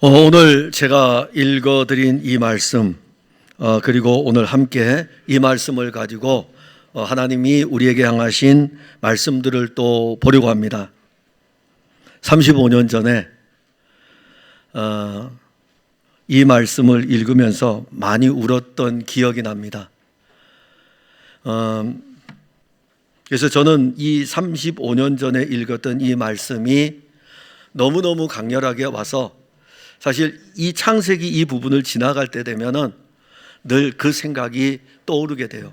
오늘 제가 읽어드린 이 말씀, 그리고 오늘 함께 이 말씀을 가지고 하나님이 우리에게 향하신 말씀들을 또 보려고 합니다. 35년 전에 이 말씀을 읽으면서 많이 울었던 기억이 납니다. 그래서 저는 이 35년 전에 읽었던 이 말씀이 너무너무 강렬하게 와서 사실 이 창세기 이 부분을 지나갈 때 되면은 늘 그 생각이 떠오르게 돼요.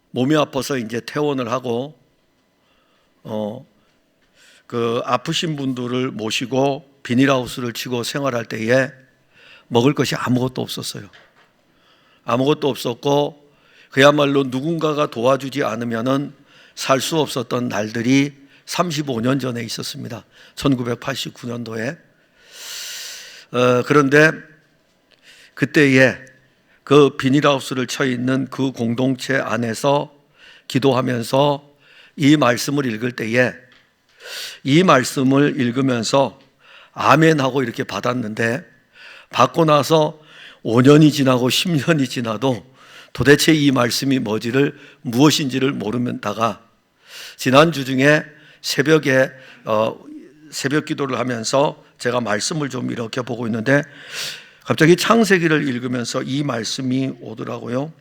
몸이 아파서 이제 퇴원을 하고 그 아프신 분들을 모시고 비닐하우스를 치고 생활할 때에 먹을 것이 아무것도 없었어요. 아무것도 없었고 그야말로 누군가가 도와주지 않으면은 살 수 없었던 날들이 35년 전에 있었습니다. 1989년도에. 그런데 그때에 그 비닐하우스를 쳐 있는 그 공동체 안에서 기도하면서 이 말씀을 읽을 때에 이 말씀을 읽으면서 아멘하고 이렇게 받았는데, 받고 나서 5년이 지나고 10년이 지나도 도대체 이 말씀이 무엇인지를 모르다가 지난주 중에 새벽에 새벽 기도를 하면서 제가 말씀을 좀 이렇게 보고 있는데 갑자기 창세기를 읽으면서 이 말씀이 오더라고요.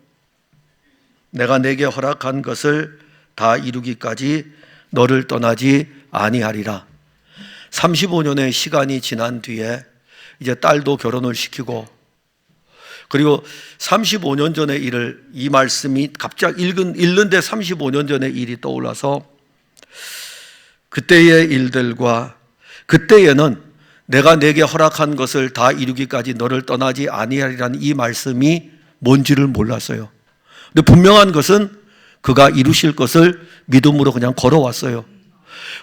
내가 내게 허락한 것을 다 이루기까지 너를 떠나지 아니하리라. 35년의 시간이 지난 뒤에 이제 딸도 결혼을 시키고, 그리고 35년 전의 일을 이 말씀이 갑자기 읽는데 35년 전의 일이 떠올라서 그때의 일들과 그때에는 내가 내게 허락한 것을 다 이루기까지 너를 떠나지 아니하리라는 이 말씀이 뭔지를 몰랐어요. 근데 분명한 것은 그가 이루실 것을 믿음으로 그냥 걸어왔어요.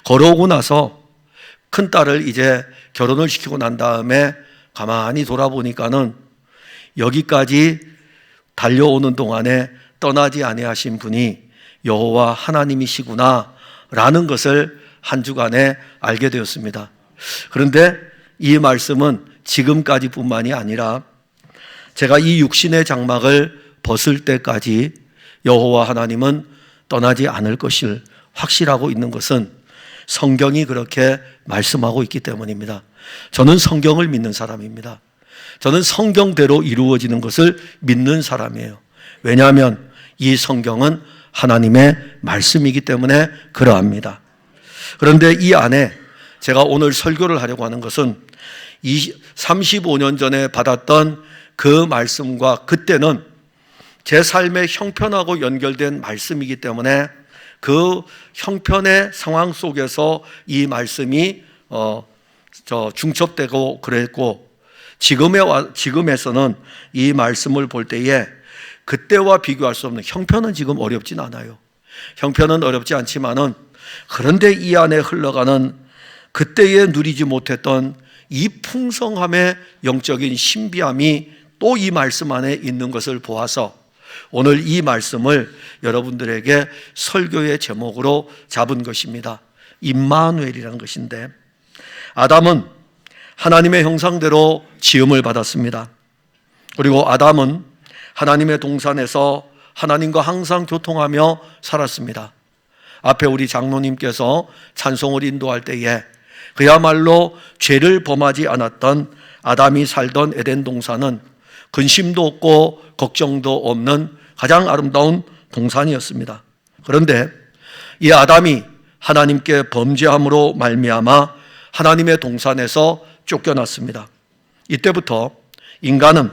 걸어오고 나서 큰딸을 이제 결혼을 시키고 난 다음에 가만히 돌아보니까는 여기까지 달려오는 동안에 떠나지 아니하신 분이 여호와 하나님이시구나 라는 것을 한 주간에 알게 되었습니다. 그런데 이 말씀은 지금까지 뿐만이 아니라 제가 이 육신의 장막을 벗을 때까지 여호와 하나님은 떠나지 않을 것을 확실하고 있는 것은 성경이 그렇게 말씀하고 있기 때문입니다. 저는 성경을 믿는 사람입니다. 저는 성경대로 이루어지는 것을 믿는 사람이에요. 왜냐하면 이 성경은 하나님의 말씀이기 때문에 그러합니다. 그런데 이 안에 제가 오늘 설교를 하려고 하는 것은 35년 전에 받았던 그 말씀과 그때는 제 삶의 형편하고 연결된 말씀이기 때문에 그 형편의 상황 속에서 이 말씀이 중첩되고 그랬고, 지금에서는 이 말씀을 볼 때에 그때와 비교할 수 없는, 형편은 지금 어렵진 않아요. 형편은 어렵지 않지만은 그런데 이 안에 흘러가는 그때에 누리지 못했던 이 풍성함의 영적인 신비함이 또 이 말씀 안에 있는 것을 보아서 오늘 이 말씀을 여러분들에게 설교의 제목으로 잡은 것입니다. 임마누엘이라는 것인데, 아담은 하나님의 형상대로 지음을 받았습니다. 그리고 아담은 하나님의 동산에서 하나님과 항상 교통하며 살았습니다. 앞에 우리 장로님께서 찬송을 인도할 때에 그야말로 죄를 범하지 않았던 아담이 살던 에덴 동산은 근심도 없고 걱정도 없는 가장 아름다운 동산이었습니다. 그런데 이 아담이 하나님께 범죄함으로 말미암아 하나님의 동산에서 쫓겨났습니다. 이때부터 인간은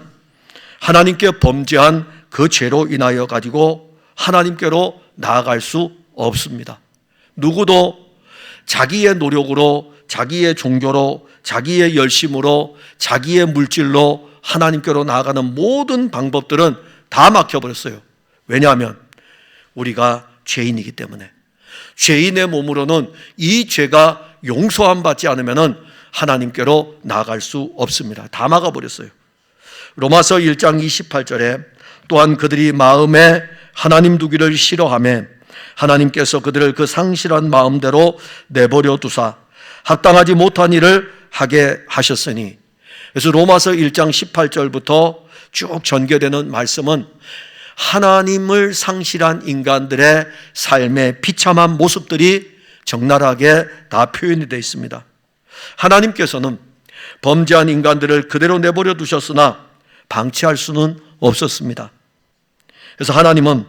하나님께 범죄한 그 죄로 인하여 가지고 하나님께로 나아갈 수 없습니다. 누구도 자기의 노력으로, 자기의 종교로, 자기의 열심으로, 자기의 물질로 하나님께로 나아가는 모든 방법들은 다 막혀버렸어요. 왜냐하면 우리가 죄인이기 때문에. 죄인의 몸으로는 이 죄가 용서함 받지 않으면 하나님께로 나아갈 수 없습니다. 다 막아버렸어요. 로마서 1장 28절에 또한 그들이 마음에 하나님 두기를 싫어하며 하나님께서 그들을 그 상실한 마음대로 내버려 두사 합당하지 못한 일을 하게 하셨으니. 그래서 로마서 1장 18절부터 쭉 전개되는 말씀은 하나님을 상실한 인간들의 삶의 비참한 모습들이 적나라하게 다 표현이 되어 있습니다. 하나님께서는 범죄한 인간들을 그대로 내버려 두셨으나 방치할 수는 없었습니다. 그래서 하나님은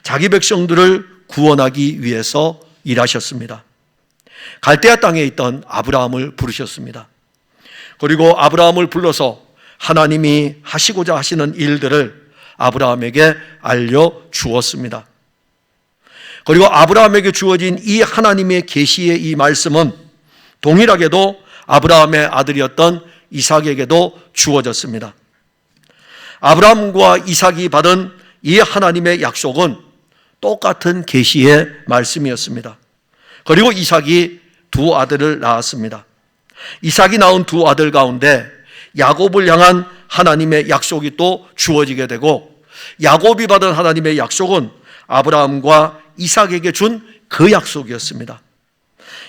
자기 백성들을 구원하기 위해서 일하셨습니다. 갈대아 땅에 있던 아브라함을 부르셨습니다. 그리고 아브라함을 불러서 하나님이 하시고자 하시는 일들을 아브라함에게 알려주었습니다. 그리고 아브라함에게 주어진 이 하나님의 계시의 이 말씀은 동일하게도 아브라함의 아들이었던 이삭에게도 주어졌습니다. 아브라함과 이삭이 받은 이 하나님의 약속은 똑같은 계시의 말씀이었습니다. 그리고 이삭이 두 아들을 낳았습니다. 이삭이 낳은 두 아들 가운데 야곱을 향한 하나님의 약속이 또 주어지게 되고, 야곱이 받은 하나님의 약속은 아브라함과 이삭에게 준 그 약속이었습니다.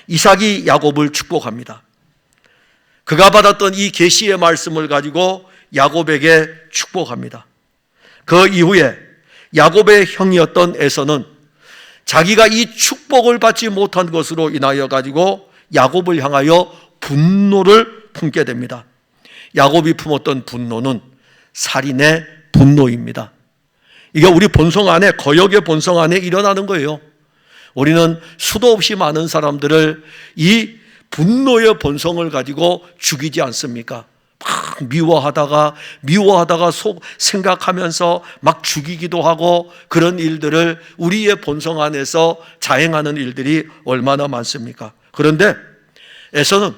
이삭이 야곱을 축복합니다. 그가 받았던 이 계시의 말씀을 가지고 야곱에게 축복합니다. 그 이후에 야곱의 형이었던 에서는 자기가 이 축복을 받지 못한 것으로 인하여 가지고 야곱을 향하여 분노를 품게 됩니다. 야곱이 품었던 분노는 살인의 분노입니다. 이게 우리 본성 안에, 거역의 본성 안에 일어나는 거예요. 우리는 수도 없이 많은 사람들을 이 분노의 본성을 가지고 죽이지 않습니까? 막 미워하다가 생각하면서 막 죽이기도 하고, 그런 일들을 우리의 본성 안에서 자행하는 일들이 얼마나 많습니까? 그런데 에서는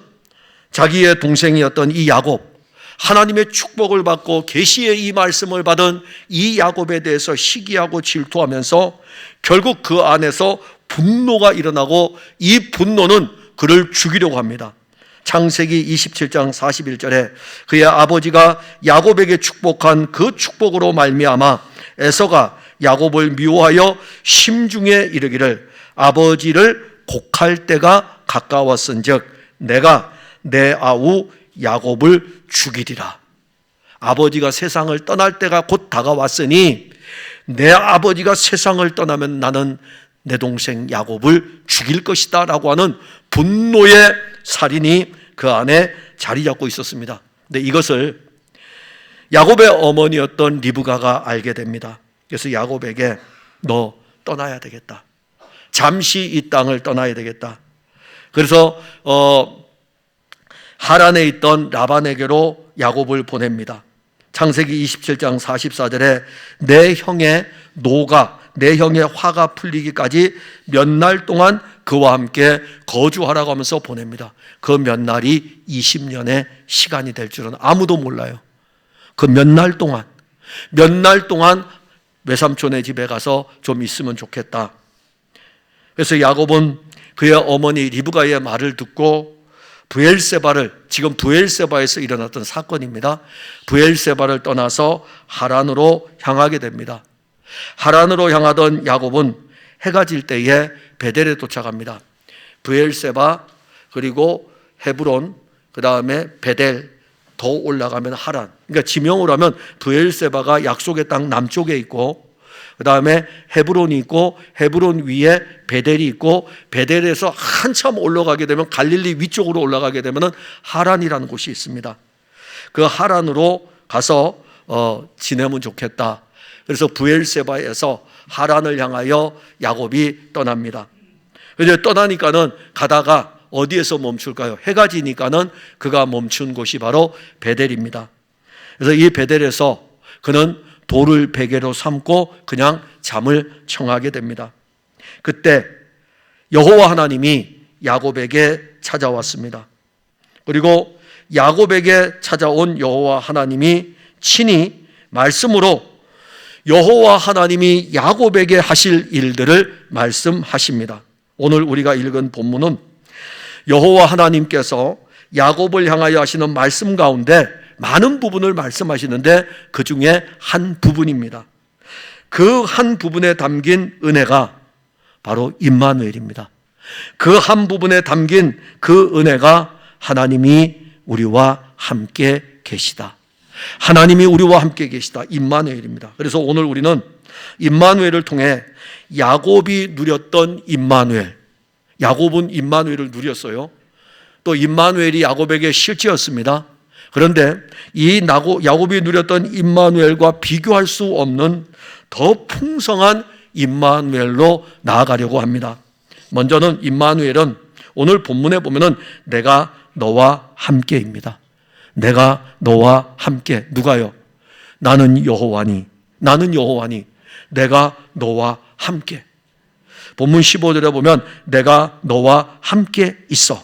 자기의 동생이었던 이 야곱, 하나님의 축복을 받고 계시의 이 말씀을 받은 이 야곱에 대해서 시기하고 질투하면서 결국 그 안에서 분노가 일어나고, 이 분노는 그를 죽이려고 합니다. 창세기 27장 41절에 그의 아버지가 야곱에게 축복한 그 축복으로 말미암아 에서가 야곱을 미워하여 심중에 이르기를 아버지를 곡할 때가 가까웠은즉 내가 내 아우 야곱을 죽이리라. 아버지가 세상을 떠날 때가 곧 다가왔으니 내 아버지가 세상을 떠나면 나는 내 동생 야곱을 죽일 것이다 라고 하는 분노의 살인이 그 안에 자리 잡고 있었습니다. 근데 이것을 야곱의 어머니였던 리브가가 알게 됩니다. 그래서 야곱에게 너 떠나야 되겠다. 잠시 이 땅을 떠나야 되겠다. 그래서 하란에 있던 라반에게로 야곱을 보냅니다. 창세기 27장 44절에 내 형의 노가, 내 형의 화가 풀리기까지 몇 날 동안 그와 함께 거주하라고 하면서 보냅니다. 그 몇 날이 20년의 시간이 될 줄은 아무도 몰라요. 그 몇 날 동안 외삼촌의 집에 가서 좀 있으면 좋겠다. 그래서 야곱은 그의 어머니 리브가의 말을 듣고 지금 브엘세바에서 일어났던 사건입니다. 브엘세바를 떠나서 하란으로 향하게 됩니다. 하란으로 향하던 야곱은 해가 질 때에 베델에 도착합니다. 브엘세바, 그리고 헤브론, 그 다음에 베델, 더 올라가면 하란. 그러니까 지명으로 하면 브엘세바가 약속의 땅 남쪽에 있고, 그 다음에 헤브론이 있고, 헤브론 위에 베델이 있고, 베델에서 한참 올라가게 되면 갈릴리 위쪽으로 올라가게 되면 하란이라는 곳이 있습니다. 그 하란으로 가서 지내면 좋겠다. 그래서 브엘세바에서 하란을 향하여 야곱이 떠납니다. 그래서 떠나니까는 가다가 어디에서 멈출까요? 해가 지니까는 그가 멈춘 곳이 바로 베델입니다. 그래서 이 베델에서 그는 돌을 베개로 삼고 그냥 잠을 청하게 됩니다. 그때 여호와 하나님이 야곱에게 찾아왔습니다. 그리고 야곱에게 찾아온 여호와 하나님이 친히 말씀으로 여호와 하나님이 야곱에게 하실 일들을 말씀하십니다. 오늘 우리가 읽은 본문은 여호와 하나님께서 야곱을 향하여 하시는 말씀 가운데 많은 부분을 말씀하시는데 그 중에 한 부분입니다. 그 한 부분에 담긴 은혜가 바로 임마누엘입니다. 그 한 부분에 담긴 그 은혜가 하나님이 우리와 함께 계시다. 하나님이 우리와 함께 계시다. 임마누엘입니다. 그래서 오늘 우리는 임마누엘을 통해 야곱이 누렸던 임마누엘, 야곱은 임마누엘을 누렸어요. 또 임마누엘이 야곱에게 실제였습니다. 그런데 이 야곱이 누렸던 임마누엘과 비교할 수 없는 더 풍성한 임마누엘로 나아가려고 합니다. 먼저는 임마누엘은 오늘 본문에 보면은 내가 너와 함께입니다. 내가 너와 함께. 누가요? 나는 여호와니, 나는 여호와니, 내가 너와 함께. 본문 15절에 보면 내가 너와 함께 있어.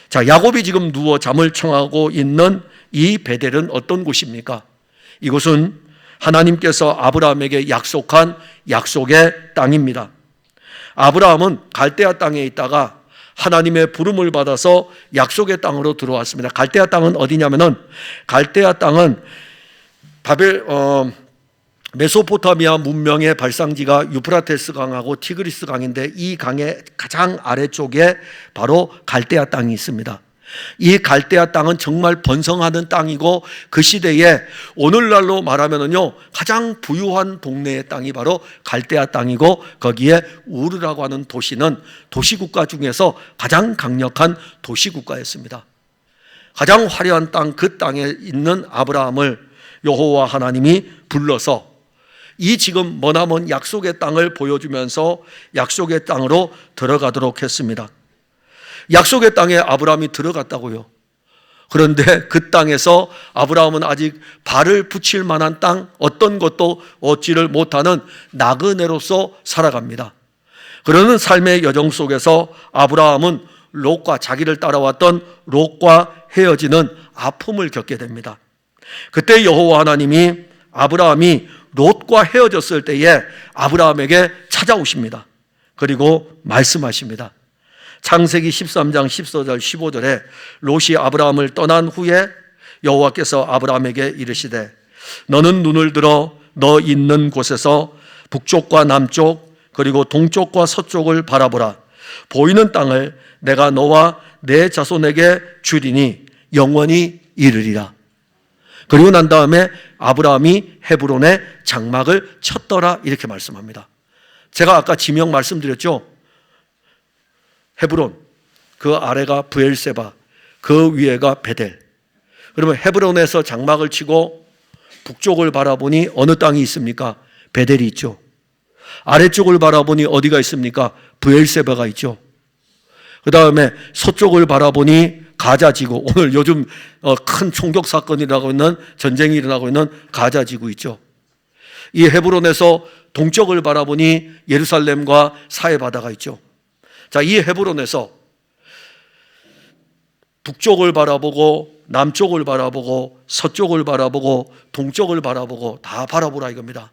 자, 야곱이 지금 누워 잠을 청하고 있는 이 베델은 어떤 곳입니까? 이곳은 하나님께서 아브라함에게 약속한 약속의 땅입니다. 아브라함은 갈대아 땅에 있다가 하나님의 부름을 받아서 약속의 땅으로 들어왔습니다. 갈대아 땅은 어디냐면은, 갈대아 땅은 메소포타미아 문명의 발상지가 유프라테스 강하고 티그리스 강인데, 이 강의 가장 아래쪽에 바로 갈대아 땅이 있습니다. 이 갈대아 땅은 정말 번성하는 땅이고, 그 시대에 오늘날로 말하면은요, 가장 부유한 동네의 땅이 바로 갈대아 땅이고, 거기에 우르라고 하는 도시는 도시국가 중에서 가장 강력한 도시국가였습니다. 가장 화려한 땅, 그 땅에 있는 아브라함을 여호와 하나님이 불러서 이 지금 머나먼 약속의 땅을 보여주면서 약속의 땅으로 들어가도록 했습니다. 약속의 땅에 아브라함이 들어갔다고요. 그런데 그 땅에서 아브라함은 아직 발을 붙일 만한 땅, 어떤 것도 얻지를 못하는 나그네로서 살아갑니다. 그러는 삶의 여정 속에서 아브라함은 롯과, 자기를 따라왔던 롯과 헤어지는 아픔을 겪게 됩니다. 그때 여호와 하나님이 아브라함이 롯과 헤어졌을 때에 아브라함에게 찾아오십니다. 그리고 말씀하십니다. 창세기 13장 14절 15절에 롯이 아브라함을 떠난 후에 여호와께서 아브라함에게 이르시되 너는 눈을 들어 너 있는 곳에서 북쪽과 남쪽 그리고 동쪽과 서쪽을 바라보라. 보이는 땅을 내가 너와 내 자손에게 주리니 영원히 이르리라. 그리고 난 다음에 아브라함이 헤브론에 장막을 쳤더라, 이렇게 말씀합니다. 제가 아까 지명 말씀드렸죠. 헤브론, 그 아래가 브엘세바, 그 위에가 베델. 그러면 헤브론에서 장막을 치고 북쪽을 바라보니 어느 땅이 있습니까? 베델이 있죠. 아래쪽을 바라보니 어디가 있습니까? 브엘세바가 있죠. 그 다음에 서쪽을 바라보니 가자지구, 오늘 요즘 큰 총격 사건이라고 있는, 전쟁이 일어나고 있는 가자지구 있죠. 이 헤브론에서 동쪽을 바라보니 예루살렘과 사해바다가 있죠. 자, 이 헤브론에서 북쪽을 바라보고 남쪽을 바라보고 서쪽을 바라보고 동쪽을 바라보고 다 바라보라 이겁니다.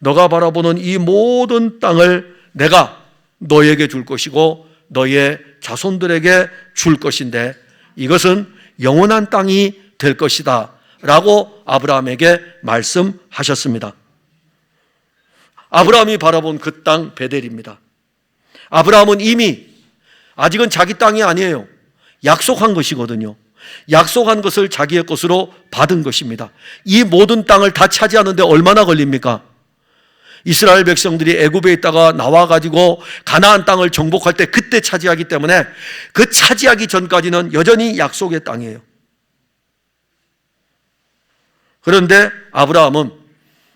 너가 바라보는 이 모든 땅을 내가 너에게 줄 것이고 너의 자손들에게 줄 것인데 이것은 영원한 땅이 될 것이다 라고 아브라함에게 말씀하셨습니다. 아브라함이 바라본 그 땅 베델입니다. 아브라함은 이미, 아직은 자기 땅이 아니에요. 약속한 것이거든요. 약속한 것을 자기의 것으로 받은 것입니다. 이 모든 땅을 다 차지하는데 얼마나 걸립니까? 이스라엘 백성들이 애굽에 있다가 나와가지고 가나안 땅을 정복할 때 그때 차지하기 때문에 그 차지하기 전까지는 여전히 약속의 땅이에요. 그런데 아브라함은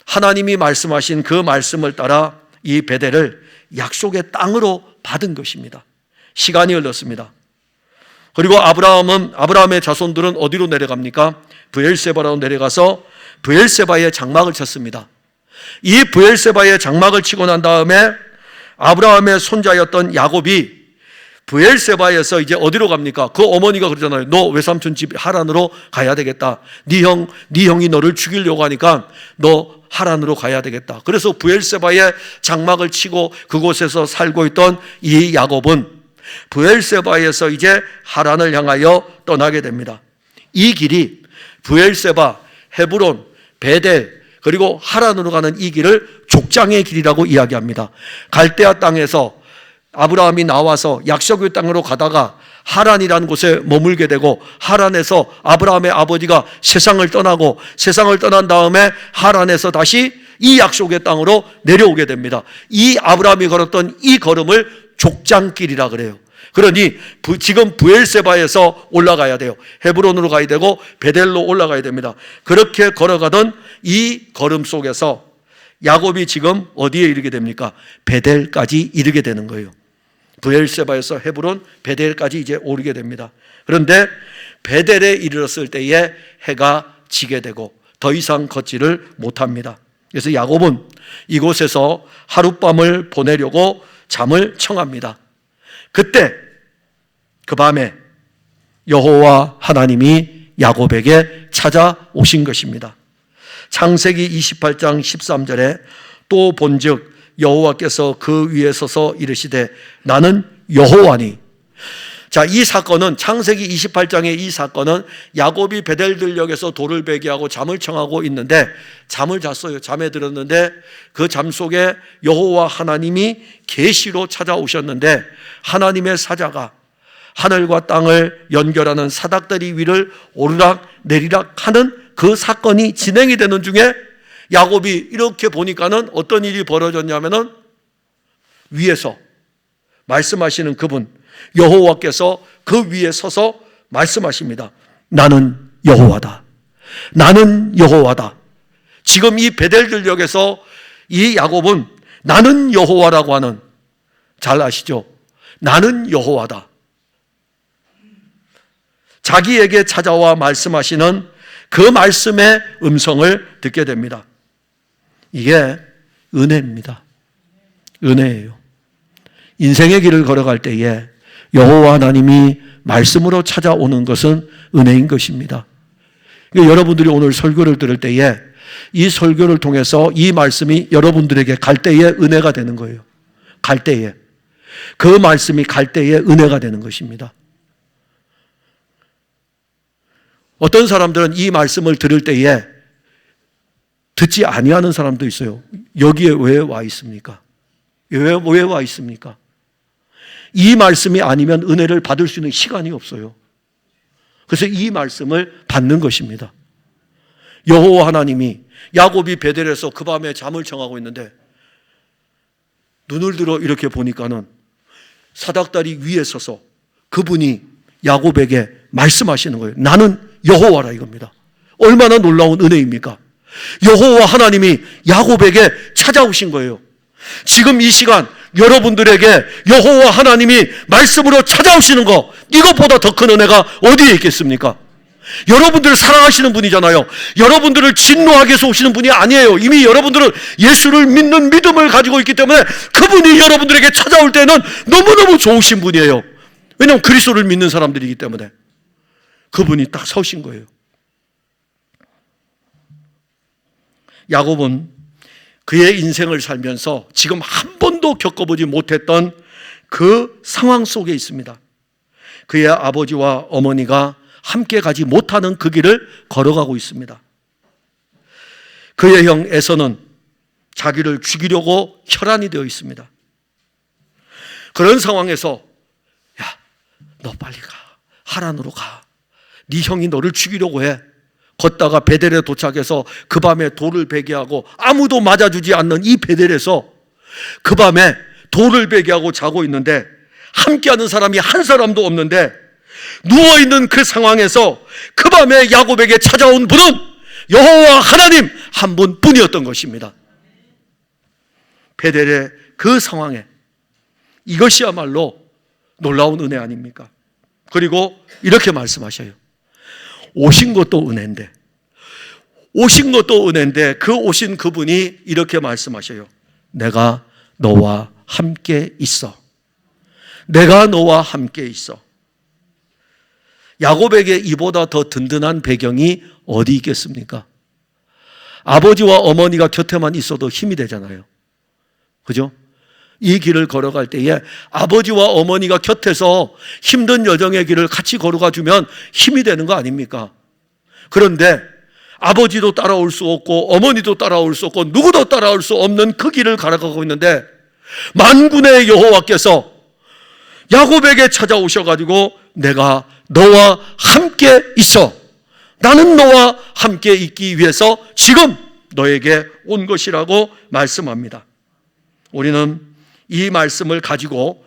하나님이 말씀하신 그 말씀을 따라 이 베델을 약속의 땅으로 받은 것입니다. 시간이 흘렀습니다. 그리고 아브라함의 자손들은 어디로 내려갑니까? 브엘세바로 내려가서 브엘세바에 장막을 쳤습니다. 이 브엘세바에 장막을 치고 난 다음에 아브라함의 손자였던 야곱이 브엘세바에서 이제 어디로 갑니까? 그 어머니가 그러잖아요. 너 외삼촌 집 하란으로 가야 되겠다. 네 형이 너를 죽이려고 하니까 너 하란으로 가야 되겠다. 그래서 브엘세바에 장막을 치고 그곳에서 살고 있던 이 야곱은 브엘세바에서 이제 하란을 향하여 떠나게 됩니다. 이 길이 브엘세바, 헤브론, 베델 그리고 하란으로 가는 이 길을 족장의 길이라고 이야기합니다. 갈대아 땅에서 아브라함이 나와서 약속의 땅으로 가다가 하란이라는 곳에 머물게 되고, 하란에서 아브라함의 아버지가 세상을 떠나고, 세상을 떠난 다음에 하란에서 다시 이 약속의 땅으로 내려오게 됩니다. 이 아브라함이 걸었던 이 걸음을 족장길이라 그래요. 그러니 지금 브엘세바에서 올라가야 돼요. 헤브론으로 가야 되고 베델로 올라가야 됩니다. 그렇게 걸어가던 이 걸음 속에서 야곱이 지금 어디에 이르게 됩니까? 베델까지 이르게 되는 거예요. 브엘세바에서 헤브론, 베델까지 이제 오르게 됩니다. 그런데 베델에 이르렀을 때에 해가 지게 되고 더 이상 걷지를 못합니다. 그래서 야곱은 이곳에서 하룻밤을 보내려고 잠을 청합니다. 그때 그 밤에 여호와 하나님이 야곱에게 찾아오신 것입니다. 창세기 28장 13절에 또 본즉 여호와께서 그 위에 서서 이르시되 나는 여호와니. 자, 이 사건은, 창세기 28장의 이 사건은 야곱이 베델 들녘에서 돌을 베기하고 잠을 청하고 있는데 잠을 잤어요. 잠에 들었는데 그 잠 속에 여호와 하나님이 계시로 찾아오셨는데, 하나님의 사자가 하늘과 땅을 연결하는 사닥다리 위를 오르락 내리락 하는 그 사건이 진행이 되는 중에 야곱이 이렇게 보니까는 어떤 일이 벌어졌냐면은 위에서 말씀하시는 그분 여호와께서 그 위에 서서 말씀하십니다. 나는 여호와다. 나는 여호와다. 지금 이 베델 들녘에서 이 야곱은 나는 여호와라고 하는, 잘 아시죠? 나는 여호와다. 자기에게 찾아와 말씀하시는 그 말씀의 음성을 듣게 됩니다. 이게 은혜입니다. 은혜예요. 인생의 길을 걸어갈 때에 여호와 하나님이 말씀으로 찾아오는 것은 은혜인 것입니다. 여러분들이 오늘 설교를 들을 때에 이 설교를 통해서 이 말씀이 여러분들에게 갈 때에 은혜가 되는 거예요. 갈 때에. 그 말씀이 갈 때에 은혜가 되는 것입니다. 어떤 사람들은 이 말씀을 들을 때에 듣지 아니하는 사람도 있어요. 여기에 왜 와 있습니까? 왜 와 있습니까? 이 말씀이 아니면 은혜를 받을 수 있는 시간이 없어요. 그래서 이 말씀을 받는 것입니다. 여호와 하나님이, 야곱이 베델에서 그 밤에 잠을 청하고 있는데 눈을 들어 이렇게 보니까는 사닥다리 위에 서서 그분이 야곱에게 말씀하시는 거예요. 나는 여호와라, 이겁니다. 얼마나 놀라운 은혜입니까? 여호와 하나님이 야곱에게 찾아오신 거예요. 지금 이 시간 여러분들에게 여호와 하나님이 말씀으로 찾아오시는 거, 이것보다 더 큰 은혜가 어디에 있겠습니까? 여러분들을 사랑하시는 분이잖아요. 여러분들을 진노하기 위해서 오시는 분이 아니에요. 이미 여러분들은 예수를 믿는 믿음을 가지고 있기 때문에 그분이 여러분들에게 찾아올 때는 너무너무 좋으신 분이에요. 왜냐하면 그리스도를 믿는 사람들이기 때문에. 그분이 딱 서신 거예요. 야곱은 그의 인생을 살면서 지금 한 번도 겪어보지 못했던 그 상황 속에 있습니다. 그의 아버지와 어머니가 함께 가지 못하는 그 길을 걸어가고 있습니다. 그의 형 에서는 자기를 죽이려고 혈안이 되어 있습니다. 그런 상황에서 야, 너 빨리 가. 하란으로 가. 네 형이 너를 죽이려고 해. 걷다가 베델에 도착해서 그 밤에 돌을 베개하고 아무도 맞아주지 않는 이 베델에서 그 밤에 돌을 베개하고 자고 있는데 함께하는 사람이 한 사람도 없는데 누워있는 그 상황에서 그 밤에 야곱에게 찾아온 분은 여호와 하나님 한 분뿐이었던 것입니다. 베델의 그 상황에 이것이야말로 놀라운 은혜 아닙니까? 그리고 이렇게 말씀하셔요. 오신 것도 은혜인데, 오신 것도 은혜인데 그 오신 그분이 이렇게 말씀하셔요. 내가 너와 함께 있어. 내가 너와 함께 있어. 야곱에게 이보다 더 든든한 배경이 어디 있겠습니까? 아버지와 어머니가 곁에만 있어도 힘이 되잖아요. 그죠? 이 길을 걸어갈 때에 아버지와 어머니가 곁에서 힘든 여정의 길을 같이 걸어가 주면 힘이 되는 거 아닙니까? 그런데 아버지도 따라올 수 없고 어머니도 따라올 수 없고 누구도 따라올 수 없는 그 길을 걸어가고 있는데 만군의 여호와께서 야곱에게 찾아오셔가지고 내가 너와 함께 있어. 나는 너와 함께 있기 위해서 지금 너에게 온 것이라고 말씀합니다. 우리는 이 말씀을 가지고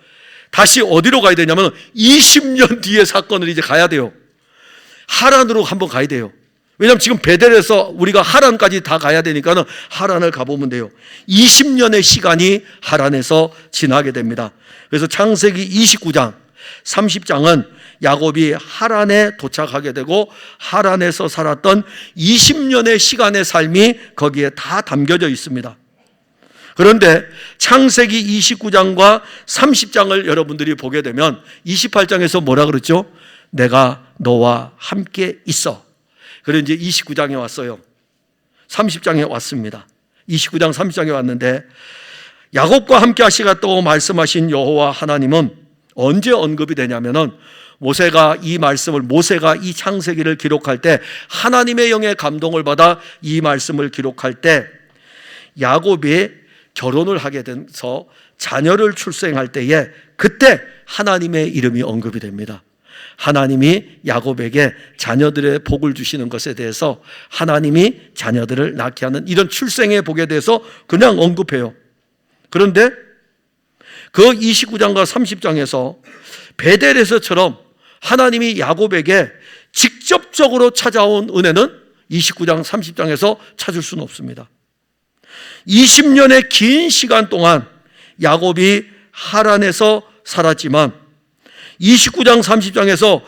다시 어디로 가야 되냐면 20년 뒤의 사건을 이제 가야 돼요. 하란으로 한번 가야 돼요. 왜냐하면 지금 베델에서 우리가 하란까지 다 가야 되니까 하란을 가보면 돼요. 20년의 시간이 하란에서 지나게 됩니다. 그래서 창세기 29장 30장은 야곱이 하란에 도착하게 되고 하란에서 살았던 20년의 시간의 삶이 거기에 다 담겨져 있습니다. 그런데 창세기 29장과 30장을 여러분들이 보게 되면 28장에서 뭐라 그랬죠? 내가 너와 함께 있어. 그래서 이제 29장에 왔어요. 30장에 왔습니다. 29장 30장에 왔는데 야곱과 함께 하시겠다고 말씀하신 여호와 하나님은 언제 언급이 되냐면은 모세가 이 창세기를 기록할 때 하나님의 영의 감동을 받아 이 말씀을 기록할 때 야곱이 결혼을 하게 돼서 자녀를 출생할 때에 그때 하나님의 이름이 언급이 됩니다. 하나님이 야곱에게 자녀들의 복을 주시는 것에 대해서 하나님이 자녀들을 낳게 하는 이런 출생의 복에 대해서 그냥 언급해요. 그런데 그 29장과 30장에서 베델에서처럼 하나님이 야곱에게 직접적으로 찾아온 은혜는 29장 30장에서 찾을 수는 없습니다. 20년의 긴 시간 동안 야곱이 하란에서 살았지만 29장 30장에서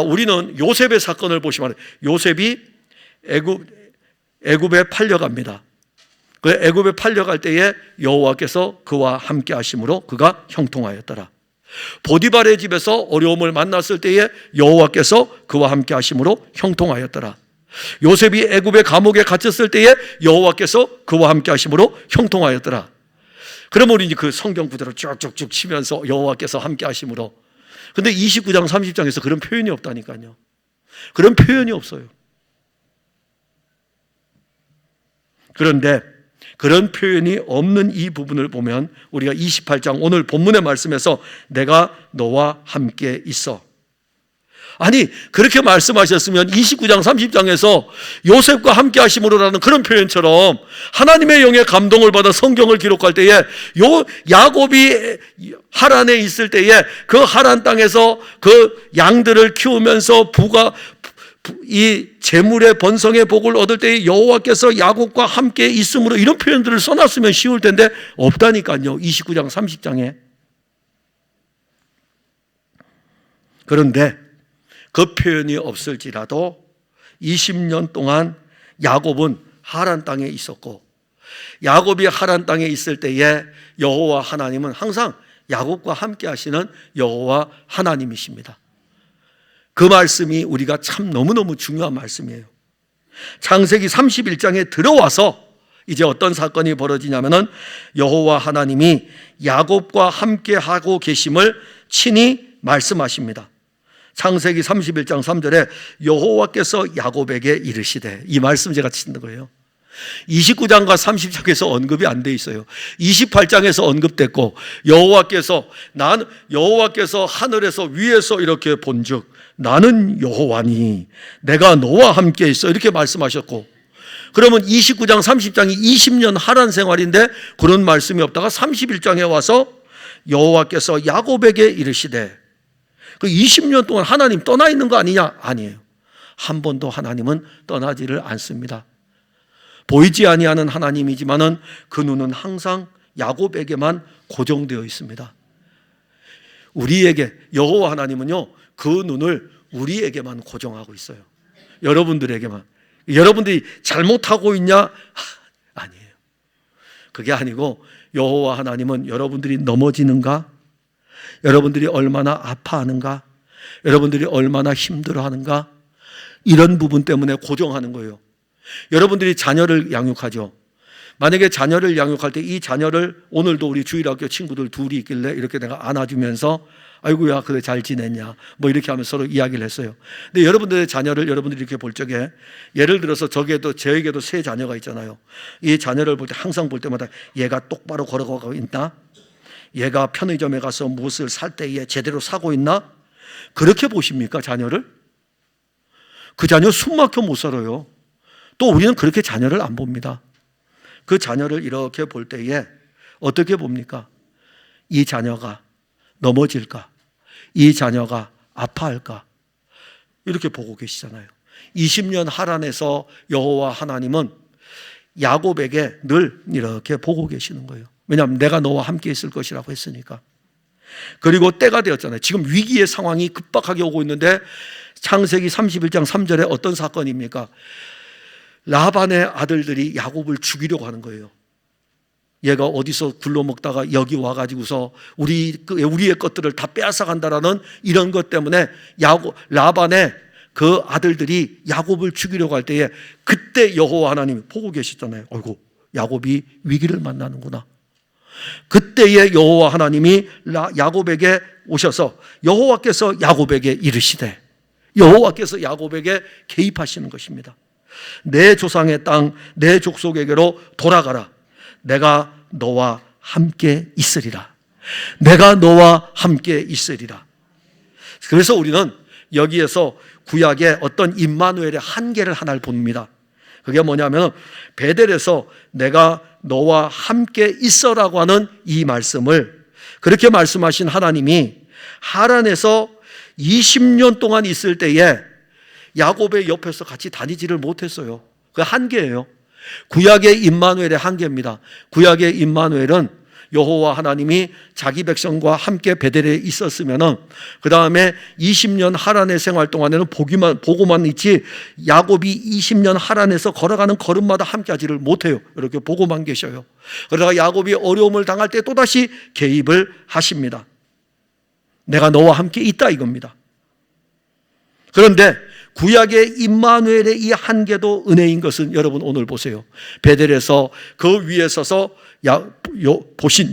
우리는 요셉의 사건을 보시면 요셉이 애굽에 팔려갑니다. 그 애굽에 팔려갈 때에 여호와께서 그와 함께 하심으로 그가 형통하였더라. 보디발의 집에서 어려움을 만났을 때에 여호와께서 그와 함께 하심으로 형통하였더라. 요셉이 애굽의 감옥에 갇혔을 때에 여호와께서 그와 함께 하심으로 형통하였더라. 그러면 우리 이제 그 성경 구절을 쭉쭉쭉 치면서 여호와께서 함께 하심으로. 근데 29장 30장에서 그런 표현이 없다니까요. 그런 표현이 없어요. 그런데 그런 표현이 없는 이 부분을 보면 우리가 28장 오늘 본문의 말씀에서 내가 너와 함께 있어. 아니 그렇게 말씀하셨으면 29장 30장에서 요셉과 함께 하심으로라는 그런 표현처럼 하나님의 영의 감동을 받아 성경을 기록할 때에 야곱이 하란에 있을 때에 그 하란 땅에서 그 양들을 키우면서 이 재물의 번성의 복을 얻을 때에 여호와께서 야곱과 함께 있음으로 이런 표현들을 써놨으면 쉬울 텐데 없다니까요. 29장 30장에. 그런데 그 표현이 없을지라도 20년 동안 야곱은 하란 땅에 있었고 야곱이 하란 땅에 있을 때에 여호와 하나님은 항상 야곱과 함께 하시는 여호와 하나님이십니다. 그 말씀이 우리가 참 너무너무 중요한 말씀이에요. 창세기 31장에 들어와서 이제 어떤 사건이 벌어지냐면은 여호와 하나님이 야곱과 함께 하고 계심을 친히 말씀하십니다. 창세기 31장 3절에 여호와께서 야곱에게 이르시되, 이 말씀 제가 치는 거예요. 29장과 30장에서 언급이 안 돼 있어요. 28장에서 언급됐고 여호와께서 하늘에서 위에서 이렇게 본즉 나는 여호와니 내가 너와 함께 있어 이렇게 말씀하셨고, 그러면 29장 30장이 20년 하란 생활인데 그런 말씀이 없다가 31장에 와서 여호와께서 야곱에게 이르시되, 그 20년 동안 하나님 떠나 있는 거 아니냐? 아니에요. 한 번도 하나님은 떠나지를 않습니다. 보이지 아니하는 하나님이지만은 그 눈은 항상 야곱에게만 고정되어 있습니다. 우리에게 여호와 하나님은요 그 눈을 우리에게만 고정하고 있어요. 여러분들에게만. 여러분들이 잘못하고 있냐? 아니에요. 그게 아니고 여호와 하나님은 여러분들이 넘어지는가? 여러분들이 얼마나 아파하는가? 여러분들이 얼마나 힘들어하는가? 이런 부분 때문에 고정하는 거예요. 여러분들이 자녀를 양육하죠. 만약에 자녀를 양육할 때 이 자녀를, 오늘도 우리 주일학교 친구들 둘이 있길래 이렇게 내가 안아주면서 아이고야 그래 잘 지냈냐 뭐 이렇게 하면서 서로 이야기를 했어요. 근데 여러분들의 자녀를 여러분들이 이렇게 볼 적에, 예를 들어서 저에게도 세 자녀가 있잖아요. 이 자녀를 볼 때 항상 볼 때마다 얘가 똑바로 걸어가고 있나? 얘가 편의점에 가서 무엇을 살 때에 제대로 사고 있나? 그렇게 보십니까, 자녀를? 그 자녀 숨 막혀 못 살아요. 또 우리는 그렇게 자녀를 안 봅니다. 그 자녀를 이렇게 볼 때에 어떻게 봅니까? 이 자녀가 넘어질까? 이 자녀가 아파할까? 이렇게 보고 계시잖아요. 20년 하란에서 여호와 하나님은 야곱에게 늘 이렇게 보고 계시는 거예요. 왜냐하면 내가 너와 함께 있을 것이라고 했으니까. 그리고 때가 되었잖아요. 지금 위기의 상황이 급박하게 오고 있는데 창세기 31장 3절에 어떤 사건입니까? 라반의 아들들이 야곱을 죽이려고 하는 거예요. 얘가 어디서 굴러먹다가 여기 와가지고서 우리의 것들을 다 빼앗아간다라는 이런 것 때문에 라반의 그 아들들이 야곱을 죽이려고 할 때에 그때 여호와 하나님이 보고 계시잖아요. 어이구, 야곱이 위기를 만나는구나. 그때에 여호와 하나님이 야곱에게 오셔서 여호와께서 야곱에게 이르시되, 여호와께서 야곱에게 개입하시는 것입니다. 내 조상의 땅, 내 족속에게로 돌아가라. 내가 너와 함께 있으리라. 내가 너와 함께 있으리라. 그래서 우리는 여기에서 구약의 어떤 임마누엘의 한계를 하나를 봅니다. 그게 뭐냐면 베델에서 내가 너와 함께 있어라고 하는 이 말씀을, 그렇게 말씀하신 하나님이 하란에서 20년 동안 있을 때에 야곱의 옆에서 같이 다니지를 못했어요. 그 한계예요. 구약의 임마누엘의 한계입니다. 구약의 임마누엘은 여호와 하나님이 자기 백성과 함께 베델에 있었으면은 그 다음에 20년 하란의 생활 동안에는 보고만 있지 야곱이 20년 하란에서 걸어가는 걸음마다 함께하지를 못해요. 이렇게 보고만 계셔요. 그러다가 야곱이 어려움을 당할 때 또다시 개입을 하십니다. 내가 너와 함께 있다 이겁니다. 그런데 구약의 임마누엘의 이 한계도 은혜인 것은 여러분 오늘 보세요. 베델에서 그 위에 서서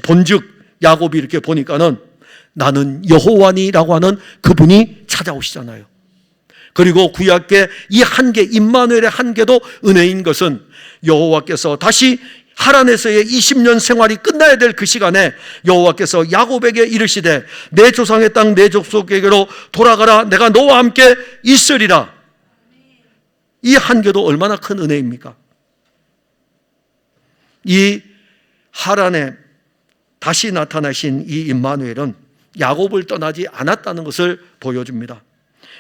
본즉 야곱이 이렇게 보니까는 나는 여호와니라고 하는 그분이 찾아오시잖아요. 그리고 구약의 이 한계, 임마누엘의 한계도 은혜인 것은 여호와께서 다시 하란에서의 20년 생활이 끝나야 될 그 시간에 여호와께서 야곱에게 이르시되 내 조상의 땅 내 족속에게로 돌아가라. 내가 너와 함께 있으리라. 이 한계도 얼마나 큰 은혜입니까? 이 하란에 다시 나타나신 이 임마누엘은 야곱을 떠나지 않았다는 것을 보여줍니다.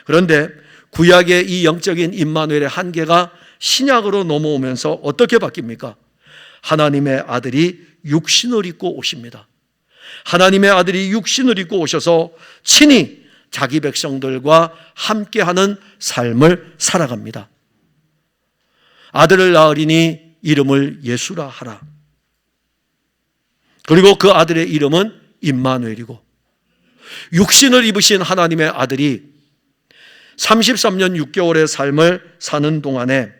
그런데 구약의 이 영적인 임마누엘의 한계가 신약으로 넘어오면서 어떻게 바뀝니까? 하나님의 아들이 육신을 입고 오십니다. 하나님의 아들이 육신을 입고 오셔서 친히 자기 백성들과 함께하는 삶을 살아갑니다. 아들을 낳으리니 이름을 예수라 하라. 그리고 그 아들의 이름은 임마누엘이고, 육신을 입으신 하나님의 아들이 33년 6개월의 삶을 사는 동안에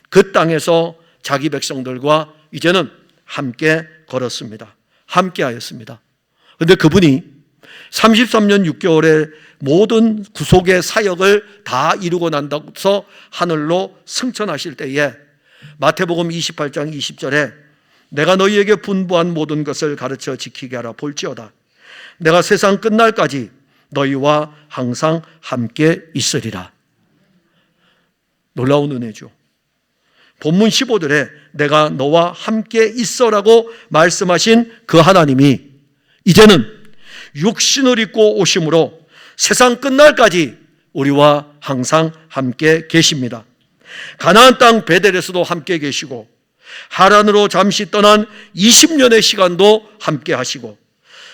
그 땅에서 자기 백성들과 이제는 함께 걸었습니다. 함께 하였습니다. 그런데 그분이 33년 6개월의 모든 구속의 사역을 다 이루고 난다서 하늘로 승천하실 때에 마태복음 28장 20절에 내가 너희에게 분부한 모든 것을 가르쳐 지키게 하라. 볼지어다 내가 세상 끝날까지 너희와 항상 함께 있으리라. 놀라운 은혜죠. 본문 15절에 내가 너와 함께 있어라고 말씀하신 그 하나님이 이제는 육신을 입고 오심으로 세상 끝날까지 우리와 항상 함께 계십니다. 가나안 땅 베델에서도 함께 계시고 하란으로 잠시 떠난 20년의 시간도 함께 하시고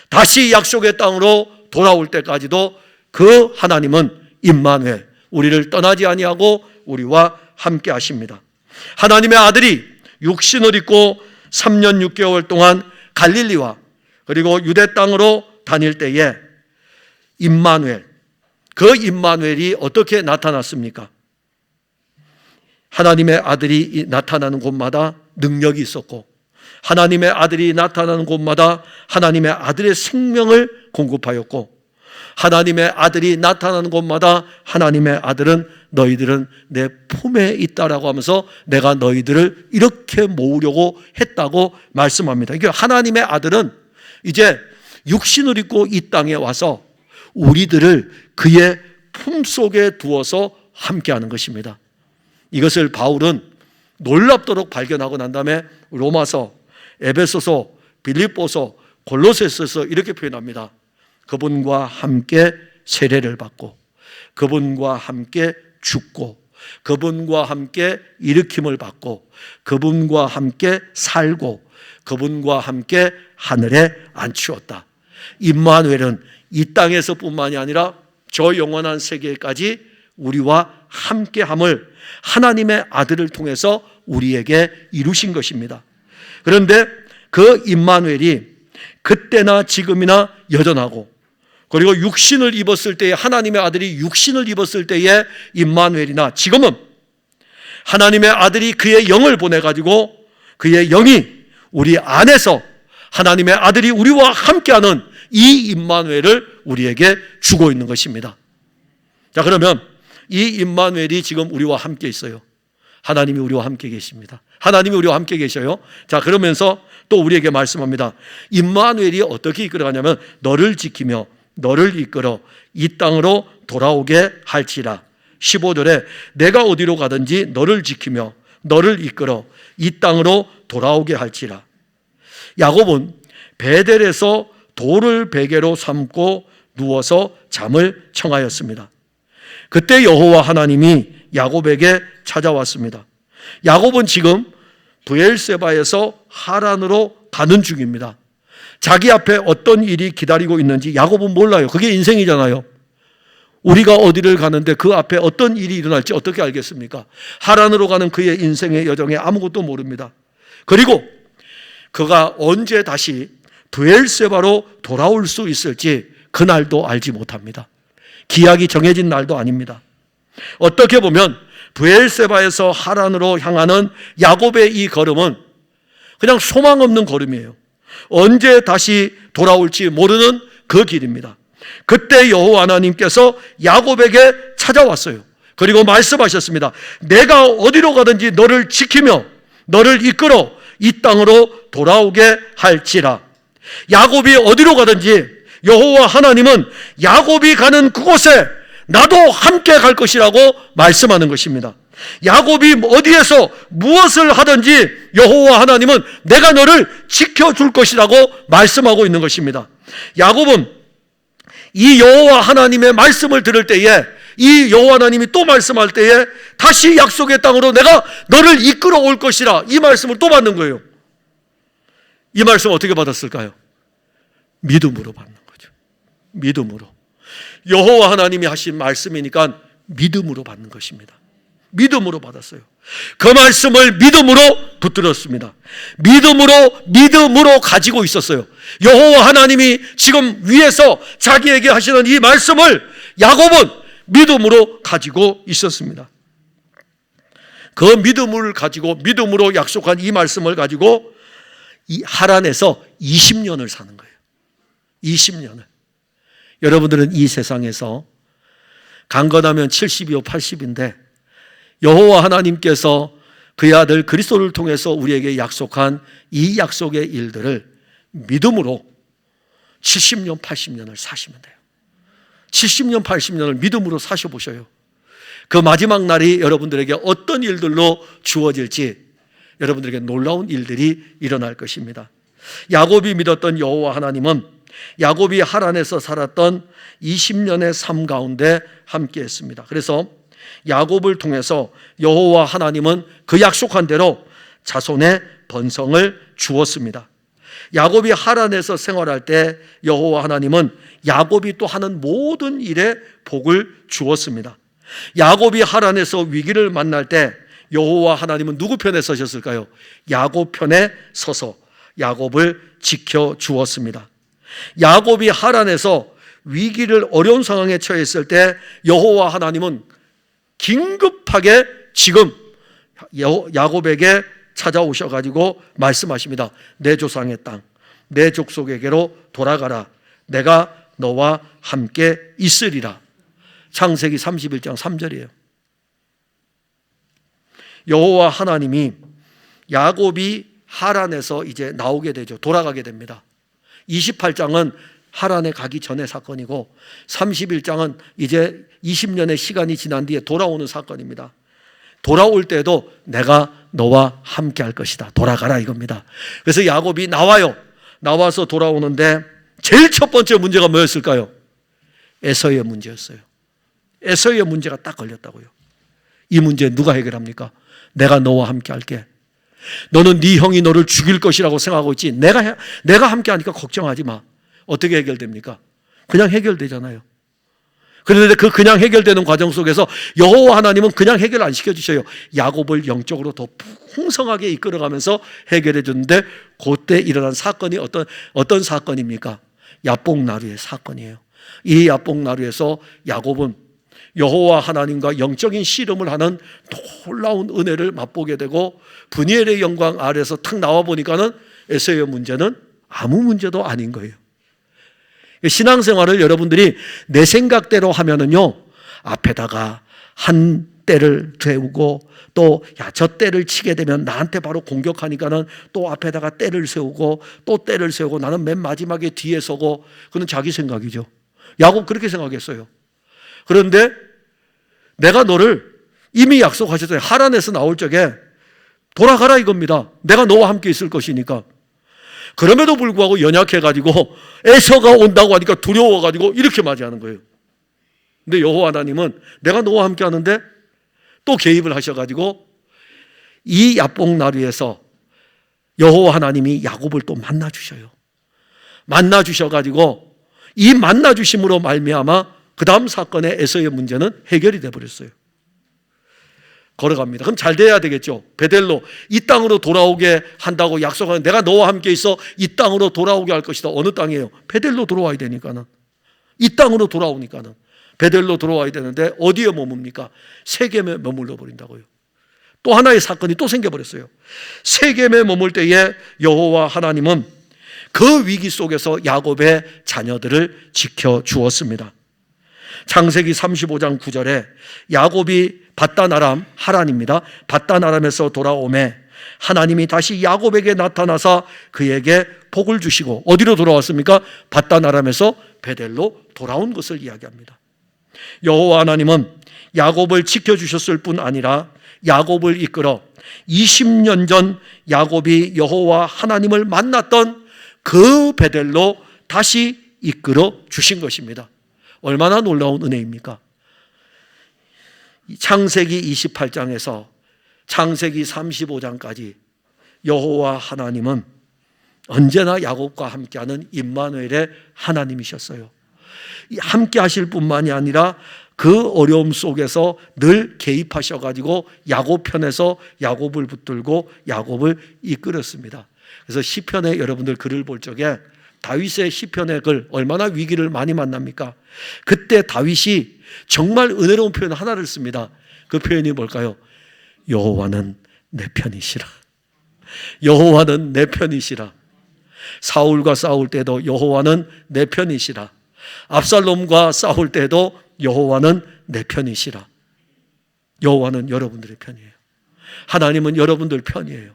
다시 약속의 땅으로 돌아올 때까지도 그 하나님은 임마누엘, 우리를 떠나지 아니하고 우리와 함께 하십니다. 하나님의 아들이 육신을 입고 3년 6개월 동안 갈릴리와 그리고 유대 땅으로 다닐 때에 임마누엘, 그 임마누엘이 어떻게 나타났습니까? 하나님의 아들이 나타나는 곳마다 능력이 있었고 하나님의 아들이 나타나는 곳마다 하나님의 아들의 생명을 공급하였고 하나님의 아들이 나타나는 곳마다 하나님의 아들은 너희들은 내 품에 있다라고 하면서 내가 너희들을 이렇게 모으려고 했다고 말씀합니다. 이게 하나님의 아들은 이제 육신을 입고 이 땅에 와서 우리들을 그의 품속에 두어서 함께하는 것입니다. 이것을 바울은 놀랍도록 발견하고 난 다음에 로마서, 에베소서, 빌립보서, 골로새서서 이렇게 표현합니다. 그분과 함께 세례를 받고, 그분과 함께 죽고, 그분과 함께 일으킴을 받고, 그분과 함께 살고, 그분과 함께 하늘에 앉히었다. 임마누엘은 이 땅에서뿐만이 아니라 저 영원한 세계까지 우리와 함께함을 하나님의 아들을 통해서 우리에게 이루신 것입니다. 그런데 그 임마누엘이 그때나 지금이나 여전하고, 그리고 육신을 입었을 때에, 하나님의 아들이 육신을 입었을 때의 임마누엘이나 지금은 하나님의 아들이 그의 영을 보내가지고 그의 영이 우리 안에서 하나님의 아들이 우리와 함께하는 이 임마누엘을 우리에게 주고 있는 것입니다. 자, 그러면 이 임마누엘이 지금 우리와 함께 있어요. 하나님이 우리와 함께 계십니다. 하나님이 우리와 함께 계셔요. 자, 그러면서 또 우리에게 말씀합니다. 임마누엘이 어떻게 이끌어가냐면 너를 지키며 너를 이끌어 이 땅으로 돌아오게 할지라. 15절에 내가 어디로 가든지 너를 지키며 너를 이끌어 이 땅으로 돌아오게 할지라. 야곱은 베델에서 돌을 베개로 삼고 누워서 잠을 청하였습니다. 그때 여호와 하나님이 야곱에게 찾아왔습니다. 야곱은 지금 브엘세바에서 하란으로 가는 중입니다. 자기 앞에 어떤 일이 기다리고 있는지 야곱은 몰라요. 그게 인생이잖아요. 우리가 어디를 가는데 그 앞에 어떤 일이 일어날지 어떻게 알겠습니까? 하란으로 가는 그의 인생의 여정에 아무것도 모릅니다. 그리고 그가 언제 다시 브엘세바로 돌아올 수 있을지 그날도 알지 못합니다. 기약이 정해진 날도 아닙니다. 어떻게 보면 브엘세바에서 하란으로 향하는 야곱의 이 걸음은 그냥 소망 없는 걸음이에요. 언제 다시 돌아올지 모르는 그 길입니다. 그때 여호와 하나님께서 야곱에게 찾아왔어요. 그리고 말씀하셨습니다. 내가 어디로 가든지 너를 지키며 너를 이끌어 이 땅으로 돌아오게 할지라. 야곱이 어디로 가든지 여호와 하나님은 야곱이 가는 그곳에 나도 함께 갈 것이라고 말씀하는 것입니다. 야곱이 어디에서 무엇을 하든지 여호와 하나님은 내가 너를 지켜줄 것이라고 말씀하고 있는 것입니다. 야곱은 이 여호와 하나님의 말씀을 들을 때에, 이 여호와 하나님이 또 말씀할 때에 다시 약속의 땅으로 내가 너를 이끌어 올 것이라, 이 말씀을 또 받는 거예요. 이 말씀 어떻게 받았을까요? 믿음으로 받는 거죠. 믿음으로. 여호와 하나님이 하신 말씀이니까 믿음으로 받는 것입니다. 믿음으로 받았어요. 그 말씀을 믿음으로 붙들었습니다. 믿음으로 가지고 있었어요. 여호와 하나님이 지금 위에서 자기에게 하시는 이 말씀을 야곱은 믿음으로 가지고 있었습니다. 그 믿음을 가지고, 믿음으로 약속한 이 말씀을 가지고 이 하란에서 20년을 사는 거예요. 20년을. 여러분들은 이 세상에서 강건하면 70이요 80인데 여호와 하나님께서 그의 아들 그리스도를 통해서 우리에게 약속한 이 약속의 일들을 믿음으로 70년 80년을 사시면 돼요. 70년 80년을 믿음으로 사셔보셔요. 그 마지막 날이 여러분들에게 어떤 일들로 주어질지 여러분들에게 놀라운 일들이 일어날 것입니다. 야곱이 믿었던 여호와 하나님은 야곱이 하란에서 살았던 20년의 삶 가운데 함께했습니다. 그래서 야곱을 통해서 여호와 하나님은 그 약속한 대로 자손의 번성을 주었습니다. 야곱이 하란에서 생활할 때 여호와 하나님은 야곱이 또 하는 모든 일에 복을 주었습니다. 야곱이 하란에서 위기를 만날 때 여호와 하나님은 누구 편에 서셨을까요? 야곱 편에 서서 야곱을 지켜주었습니다. 야곱이 하란에서 위기를, 어려운 상황에 처했을 때 여호와 하나님은 긴급하게 지금 야곱에게 찾아오셔가지고 말씀하십니다. 내 조상의 땅, 내 족속에게로 돌아가라. 내가 너와 함께 있으리라. 창세기 31장 3절이에요. 여호와 하나님이 야곱이 하란에서 이제 나오게 되죠. 돌아가게 됩니다. 28장은 하란에 가기 전의 사건이고 31장은 이제 20년의 시간이 지난 뒤에 돌아오는 사건입니다. 돌아올 때도 내가 너와 함께 할 것이다. 돌아가라 이겁니다. 그래서 야곱이 나와요. 나와서 돌아오는데 제일 첫 번째 문제가 뭐였을까요? 에서의 문제였어요. 에서의 문제가 딱 걸렸다고요. 이 문제 누가 해결합니까? 내가 너와 함께 할게. 너는 네 형이 너를 죽일 것이라고 생각하고 있지. 내가 함께 하니까 걱정하지 마. 어떻게 해결됩니까? 그냥 해결되잖아요. 그런데 그냥 해결되는 과정 속에서 여호와 하나님은 그냥 해결 안 시켜주셔요. 야곱을 영적으로 더 풍성하게 이끌어가면서 해결해 줬는데 그때 일어난 사건이 어떤 사건입니까? 야복나루의 사건이에요. 이 야복나루에서 야곱은 여호와 하나님과 영적인 씨름을 하는 놀라운 은혜를 맛보게 되고 브니엘의 영광 아래에서 탁 나와 보니까는 에서의 문제는 아무 문제도 아닌 거예요. 신앙생활을 여러분들이 내 생각대로 하면은요, 앞에다가 한 때를 세우고 또 저 때를 치게 되면 나한테 바로 공격하니까는 또 앞에다가 때를 세우고 또 때를 세우고 나는 맨 마지막에 뒤에 서고, 그건 자기 생각이죠. 야곱 그렇게 생각했어요. 그런데 내가 너를 이미 약속하셨어요. 하란에서 나올 적에 돌아가라 이겁니다. 내가 너와 함께 있을 것이니까. 그럼에도 불구하고 연약해가지고 에서가 온다고 하니까 두려워가지고 이렇게 맞이하는 거예요. 근데 여호와 하나님은 내가 너와 함께 하는데 또 개입을 하셔가지고 이 야복나루에서 여호와 하나님이 야곱을 또 만나주셔요. 만나주셔가지고 이 만나주심으로 말미암아 그 다음 사건의 에서의 문제는 해결이 돼버렸어요. 걸어갑니다. 그럼 잘 돼야 되겠죠. 베델로 이 땅으로 돌아오게 한다고 약속하는, 내가 너와 함께 있어 이 땅으로 돌아오게 할 것이다. 어느 땅이에요? 베델로 돌아와야 되니까는. 이 땅으로 돌아오니까는 베델로 돌아와야 되는데 어디에 머뭅니까? 세겜에 머물러 버린다고요. 또 하나의 사건이 또 생겨버렸어요. 세겜에 머물 때에 여호와 하나님은 그 위기 속에서 야곱의 자녀들을 지켜주었습니다. 창세기 35장 9절에 야곱이 밧단-아람, 하란입니다. 밧단-아람에서 돌아오매 하나님이 다시 야곱에게 나타나사 그에게 복을 주시고, 어디로 돌아왔습니까? 밧단-아람에서 베델로 돌아온 것을 이야기합니다. 여호와 하나님은 야곱을 지켜주셨을 뿐 아니라 야곱을 이끌어 20년 전 야곱이 여호와 하나님을 만났던 그 베델로 다시 이끌어 주신 것입니다. 얼마나 놀라운 은혜입니까? 창세기 28장에서 창세기 35장까지 여호와 하나님은 언제나 야곱과 함께하는 임마누엘의 하나님이셨어요. 함께 하실 뿐만이 아니라 그 어려움 속에서 늘 개입하셔가지고 야곱 편에서 야곱을 붙들고 야곱을 이끌었습니다. 그래서 시편에 여러분들 글을 볼 적에 다윗의 시편의 글 얼마나 위기를 많이 만납니까? 그때 다윗이 정말 은혜로운 표현 하나를 씁니다. 그 표현이 뭘까요? 여호와는 내 편이시라. 여호와는 내 편이시라. 사울과 싸울 때도 여호와는 내 편이시라. 압살롬과 싸울 때도 여호와는 내 편이시라. 여호와는 여러분들의 편이에요. 하나님은 여러분들 편이에요.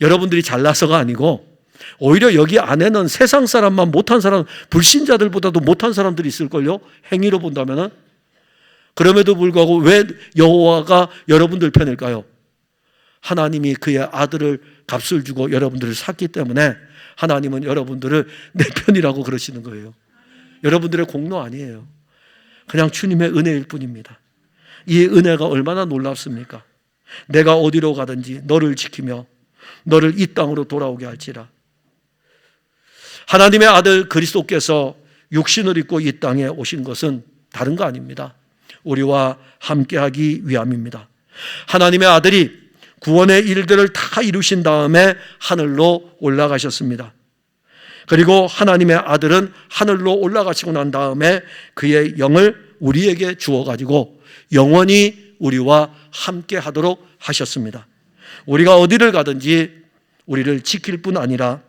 여러분들이 잘나서가 아니고 오히려 여기 안에는 세상 사람만 못한 사람, 불신자들보다도 못한 사람들이 있을걸요. 행위로 본다면은. 그럼에도 불구하고 왜 여호와가 여러분들 편일까요? 하나님이 그의 아들을 값을 주고 여러분들을 샀기 때문에 하나님은 여러분들을 내 편이라고 그러시는 거예요. 여러분들의 공로 아니에요. 그냥 주님의 은혜일 뿐입니다. 이 은혜가 얼마나 놀랍습니까? 내가 어디로 가든지 너를 지키며 너를 이 땅으로 돌아오게 할지라. 하나님의 아들 그리스도께서 육신을 입고 이 땅에 오신 것은 다른 거 아닙니다. 우리와 함께하기 위함입니다. 하나님의 아들이 구원의 일들을 다 이루신 다음에 하늘로 올라가셨습니다. 그리고 하나님의 아들은 하늘로 올라가시고 난 다음에 그의 영을 우리에게 주어가지고 영원히 우리와 함께하도록 하셨습니다. 우리가 어디를 가든지 우리를 지킬 뿐 아니라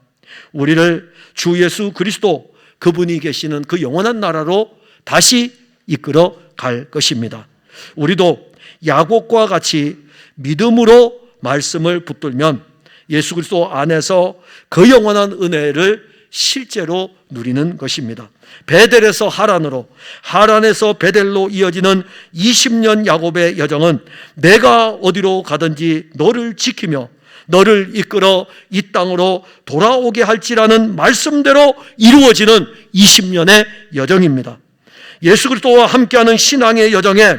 우리를 주 예수 그리스도 그분이 계시는 그 영원한 나라로 다시 이끌어 갈 것입니다. 우리도 야곱과 같이 믿음으로 말씀을 붙들면 예수 그리스도 안에서 그 영원한 은혜를 실제로 누리는 것입니다. 베델에서 하란으로, 하란에서 베델로 이어지는 20년 야곱의 여정은 내가 어디로 가든지 너를 지키며 너를 이끌어 이 땅으로 돌아오게 할지라는 말씀대로 이루어지는 20년의 여정입니다. 예수 그리스도와 함께하는 신앙의 여정에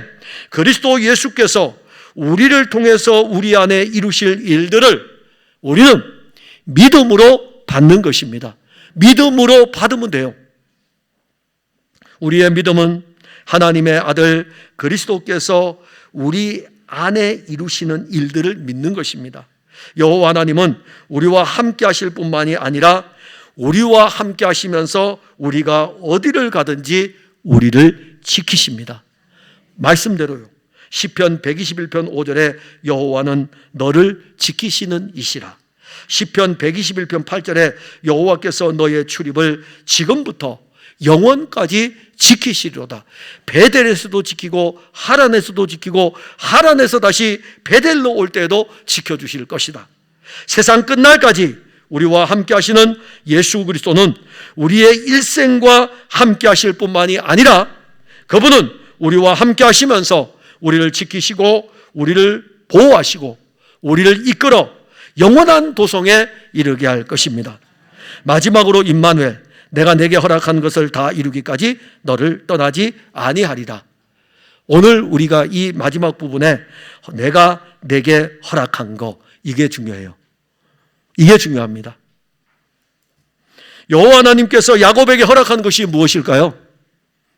그리스도 예수께서 우리를 통해서 우리 안에 이루실 일들을 우리는 믿음으로 받는 것입니다. 믿음으로 받으면 돼요. 우리의 믿음은 하나님의 아들 그리스도께서 우리 안에 이루시는 일들을 믿는 것입니다. 여호와 하나님은 우리와 함께 하실 뿐만이 아니라 우리와 함께 하시면서 우리가 어디를 가든지 우리를 지키십니다. 말씀대로요. 시편 121편 5절에 여호와는 너를 지키시는 이시라. 시편 121편 8절에 여호와께서 너의 출입을 지금부터 영원까지 지키시리로다. 베델에서도 지키고 하란에서도 지키고 하란에서 다시 베델로 올 때에도 지켜주실 것이다. 세상 끝날까지 우리와 함께 하시는 예수 그리스도는 우리의 일생과 함께 하실 뿐만이 아니라 그분은 우리와 함께 하시면서 우리를 지키시고 우리를 보호하시고 우리를 이끌어 영원한 도성에 이르게 할 것입니다. 마지막으로 임마누엘, 내가 내게 허락한 것을 다 이루기까지 너를 떠나지 아니하리라. 오늘 우리가 이 마지막 부분에 내가 내게 허락한 거, 이게 중요해요. 이게 중요합니다. 여호와 하나님께서 야곱에게 허락한 것이 무엇일까요?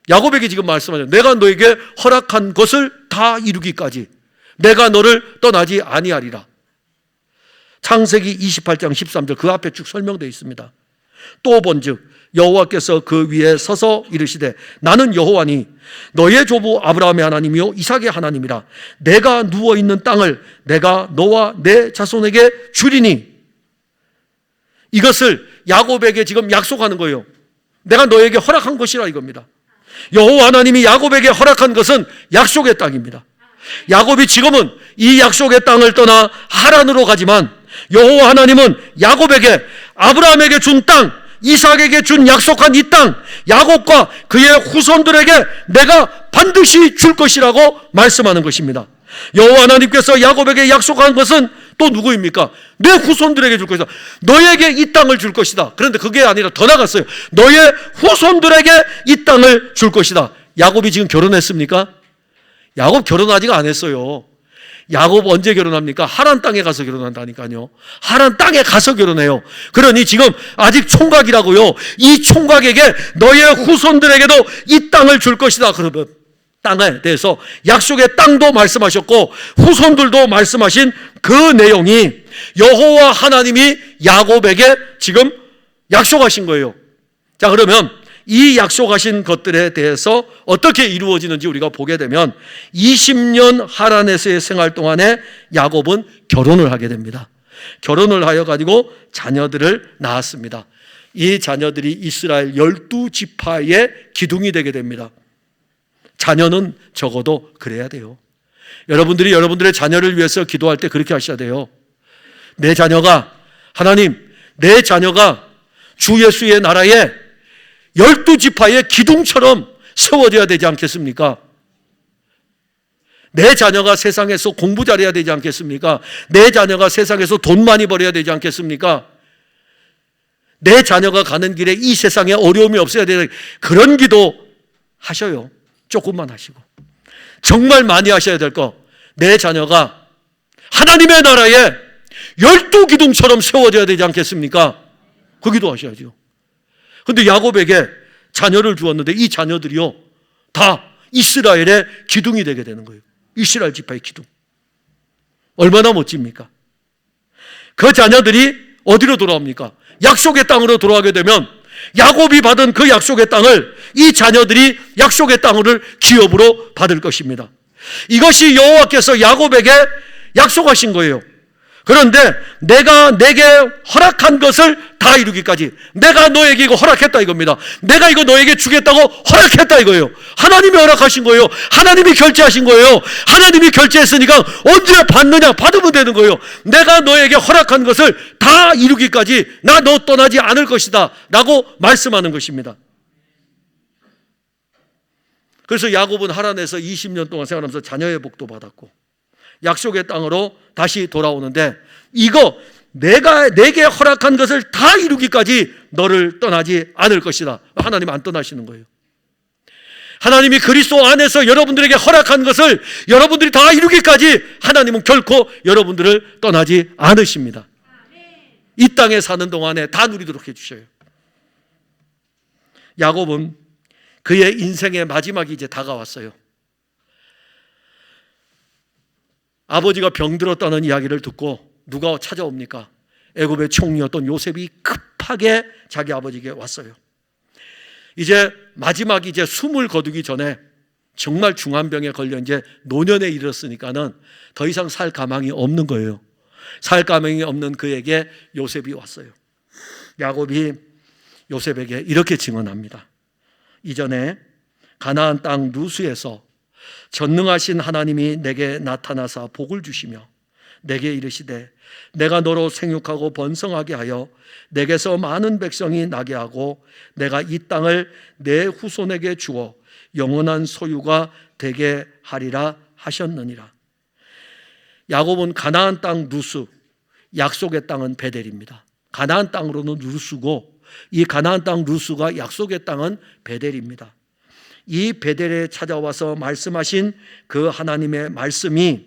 야곱에게 지금 말씀하죠. 내가 너에게 허락한 것을 다 이루기까지 내가 너를 떠나지 아니하리라. 창세기 28장 13절 그 앞에 쭉 설명되어 있습니다. 또 본즉 여호와께서 그 위에 서서 이르시되 나는 여호와니 너의 조부 아브라함의 하나님이요 이삭의 하나님이라. 내가 누워있는 땅을 내가 너와 내 자손에게 주리니. 이것을 야곱에게 지금 약속하는 거예요. 내가 너에게 허락한 것이라 이겁니다. 여호와 하나님이 야곱에게 허락한 것은 약속의 땅입니다. 야곱이 지금은 이 약속의 땅을 떠나 하란으로 가지만 여호와 하나님은 야곱에게 아브라함에게 준 땅, 이삭에게 준 약속한 이 땅, 야곱과 그의 후손들에게 내가 반드시 줄 것이라고 말씀하는 것입니다. 여호와 하나님께서 야곱에게 약속한 것은 또 누구입니까? 내 후손들에게 줄 것이다. 너에게 이 땅을 줄 것이다. 그런데 그게 아니라 더 나갔어요. 너의 후손들에게 이 땅을 줄 것이다. 야곱이 지금 결혼했습니까? 야곱 결혼하지가 않았어요. 야곱 언제 결혼합니까? 하란 땅에 가서 결혼한다니까요. 하란 땅에 가서 결혼해요. 그러니 지금 아직 총각이라고요. 이 총각에게 너의 후손들에게도 이 땅을 줄 것이다. 그러면 땅에 대해서 약속의 땅도 말씀하셨고 후손들도 말씀하신 그 내용이 여호와 하나님이 야곱에게 지금 약속하신 거예요. 자, 그러면 이 약속하신 것들에 대해서 어떻게 이루어지는지 우리가 보게 되면 20년 하란에서의 생활 동안에 야곱은 결혼을 하게 됩니다. 결혼을 하여 가지고 자녀들을 낳았습니다. 이 자녀들이 이스라엘 12지파의 기둥이 되게 됩니다. 자녀는 적어도 그래야 돼요. 여러분들이 여러분들의 자녀를 위해서 기도할 때 그렇게 하셔야 돼요. 내 자녀가, 하나님, 내 자녀가 주 예수의 나라에 12지파의 기둥처럼 세워져야 되지 않겠습니까? 내 자녀가 세상에서 공부 잘해야 되지 않겠습니까? 내 자녀가 세상에서 돈 많이 벌어야 되지 않겠습니까? 내 자녀가 가는 길에 이 세상에 어려움이 없어야 되는 그런 기도 하셔요. 조금만 하시고. 정말 많이 하셔야 될 거, 내 자녀가 하나님의 나라에 12기둥처럼 세워져야 되지 않겠습니까? 그 기도 하셔야죠. 근데 야곱에게 자녀를 주었는데 이 자녀들이요 다 이스라엘의 기둥이 되게 되는 거예요. 이스라엘 지파의 기둥. 얼마나 멋집니까? 그 자녀들이 어디로 돌아옵니까? 약속의 땅으로 돌아가게 되면 야곱이 받은 그 약속의 땅을 이 자녀들이 약속의 땅을 기업으로 받을 것입니다. 이것이 여호와께서 야곱에게 약속하신 거예요. 그런데 내가 내게 허락한 것을 다 이루기까지, 내가 너에게 이거 허락했다 이겁니다. 내가 이거 너에게 주겠다고 허락했다 이거예요. 하나님이 허락하신 거예요. 하나님이 결제하신 거예요. 하나님이 결제했으니까 언제 받느냐? 받으면 되는 거예요. 내가 너에게 허락한 것을 다 이루기까지 나 너 떠나지 않을 것이다 라고 말씀하는 것입니다. 그래서 야곱은 하란에서 20년 동안 생활하면서 자녀의 복도 받았고 약속의 땅으로 다시 돌아오는데, 이거 내가 내게 허락한 것을 다 이루기까지 너를 떠나지 않을 것이다. 하나님 안 떠나시는 거예요. 하나님이 그리스도 안에서 여러분들에게 허락한 것을 여러분들이 다 이루기까지 하나님은 결코 여러분들을 떠나지 않으십니다. 이 땅에 사는 동안에 다 누리도록 해주셔요. 야곱은 그의 인생의 마지막이 이제 다가왔어요. 아버지가 병들었다는 이야기를 듣고 누가 찾아옵니까? 애굽의 총리였던 요셉이 급하게 자기 아버지에게 왔어요. 이제 마지막이 이제 숨을 거두기 전에 정말 중환병에 걸려 이제 노년에 이르렀으니까는 더 이상 살 가망이 없는 거예요. 살 가망이 없는 그에게 요셉이 왔어요. 야곱이 요셉에게 이렇게 증언합니다. 이전에 가나안 땅 루스에서 전능하신 하나님이 내게 나타나사 복을 주시며 내게 이르시되 내가 너로 생육하고 번성하게 하여 내게서 많은 백성이 나게 하고 내가 이 땅을 내 후손에게 주어 영원한 소유가 되게 하리라 하셨느니라. 야곱은 가나안 땅 루스, 약속의 땅은 베델입니다. 가나안 땅으로는 루스고 이 가나안 땅 루스가 약속의 땅은 베델입니다. 이 베델에 찾아와서 말씀하신 그 하나님의 말씀이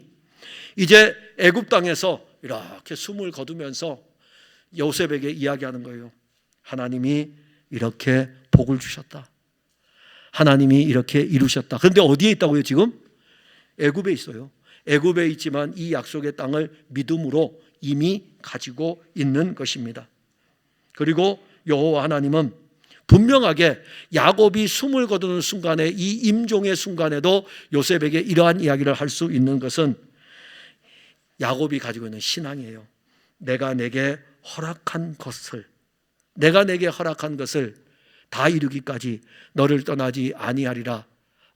이제 애굽 땅에서 이렇게 숨을 거두면서 요셉에게 이야기하는 거예요. 하나님이 이렇게 복을 주셨다. 하나님이 이렇게 이루셨다. 그런데 어디에 있다고요? 지금 애굽에 있어요. 애굽에 있지만 이 약속의 땅을 믿음으로 이미 가지고 있는 것입니다. 그리고 여호와 하나님은 분명하게 야곱이 숨을 거두는 순간에, 이 임종의 순간에도 요셉에게 이러한 이야기를 할 수 있는 것은 야곱이 가지고 있는 신앙이에요. 내가 내게 허락한 것을 다 이루기까지 너를 떠나지 아니하리라.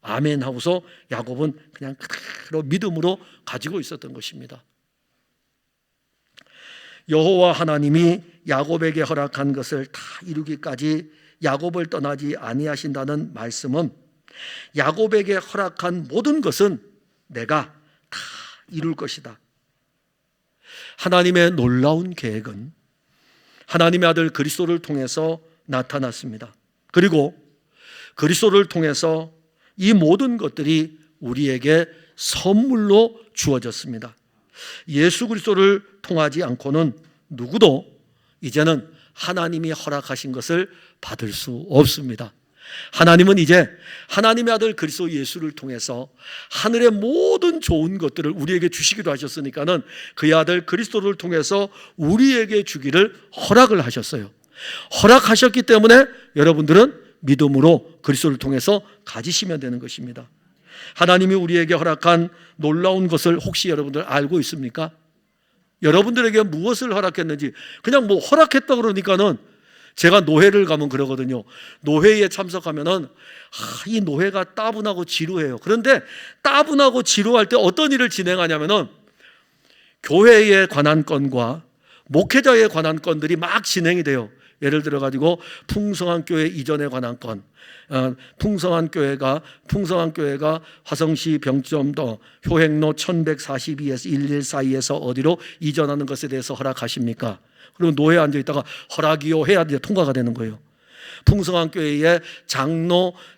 아멘 하고서 야곱은 그냥 그대로 믿음으로 가지고 있었던 것입니다. 여호와 하나님이 야곱에게 허락한 것을 다 이루기까지 야곱을 떠나지 아니하신다는 말씀은 야곱에게 허락한 모든 것은 내가 다 이룰 것이다. 하나님의 놀라운 계획은 하나님의 아들 그리스도를 통해서 나타났습니다. 그리고 그리스도를 통해서 이 모든 것들이 우리에게 선물로 주어졌습니다. 예수 그리스도를 통하지 않고는 누구도 이제는 하나님이 허락하신 것을 받을 수 없습니다. 하나님은 이제 하나님의 아들 그리스도 예수를 통해서 하늘의 모든 좋은 것들을 우리에게 주시기도 하셨으니까는 그의 아들 그리스도를 통해서 우리에게 주기를 허락을 하셨어요. 허락하셨기 때문에 여러분들은 믿음으로 그리스도를 통해서 가지시면 되는 것입니다. 하나님이 우리에게 허락한 놀라운 것을 혹시 여러분들 알고 있습니까? 여러분들에게 무엇을 허락했는지, 그냥 뭐 허락했다 그러니까는 제가 노회를 가면 그러거든요. 노회에 참석하면은 이 노회가 따분하고 지루해요. 그런데 따분하고 지루할 때 어떤 일을 진행하냐면은 교회에 관한 건과 목회자에 관한 건들이 막 진행이 돼요. 예를 들어 가지고 풍성한 교회 이전에 관한 건, 풍성한 교회가 화성시 병점도 효행로 1142에서 1142에서 어디로 이전하는 것에 대해서 허락하십니까? 그리고 노회에 앉아있다가 허락이요 해야 이제 통과가 되는 거예요. 풍성한 교회에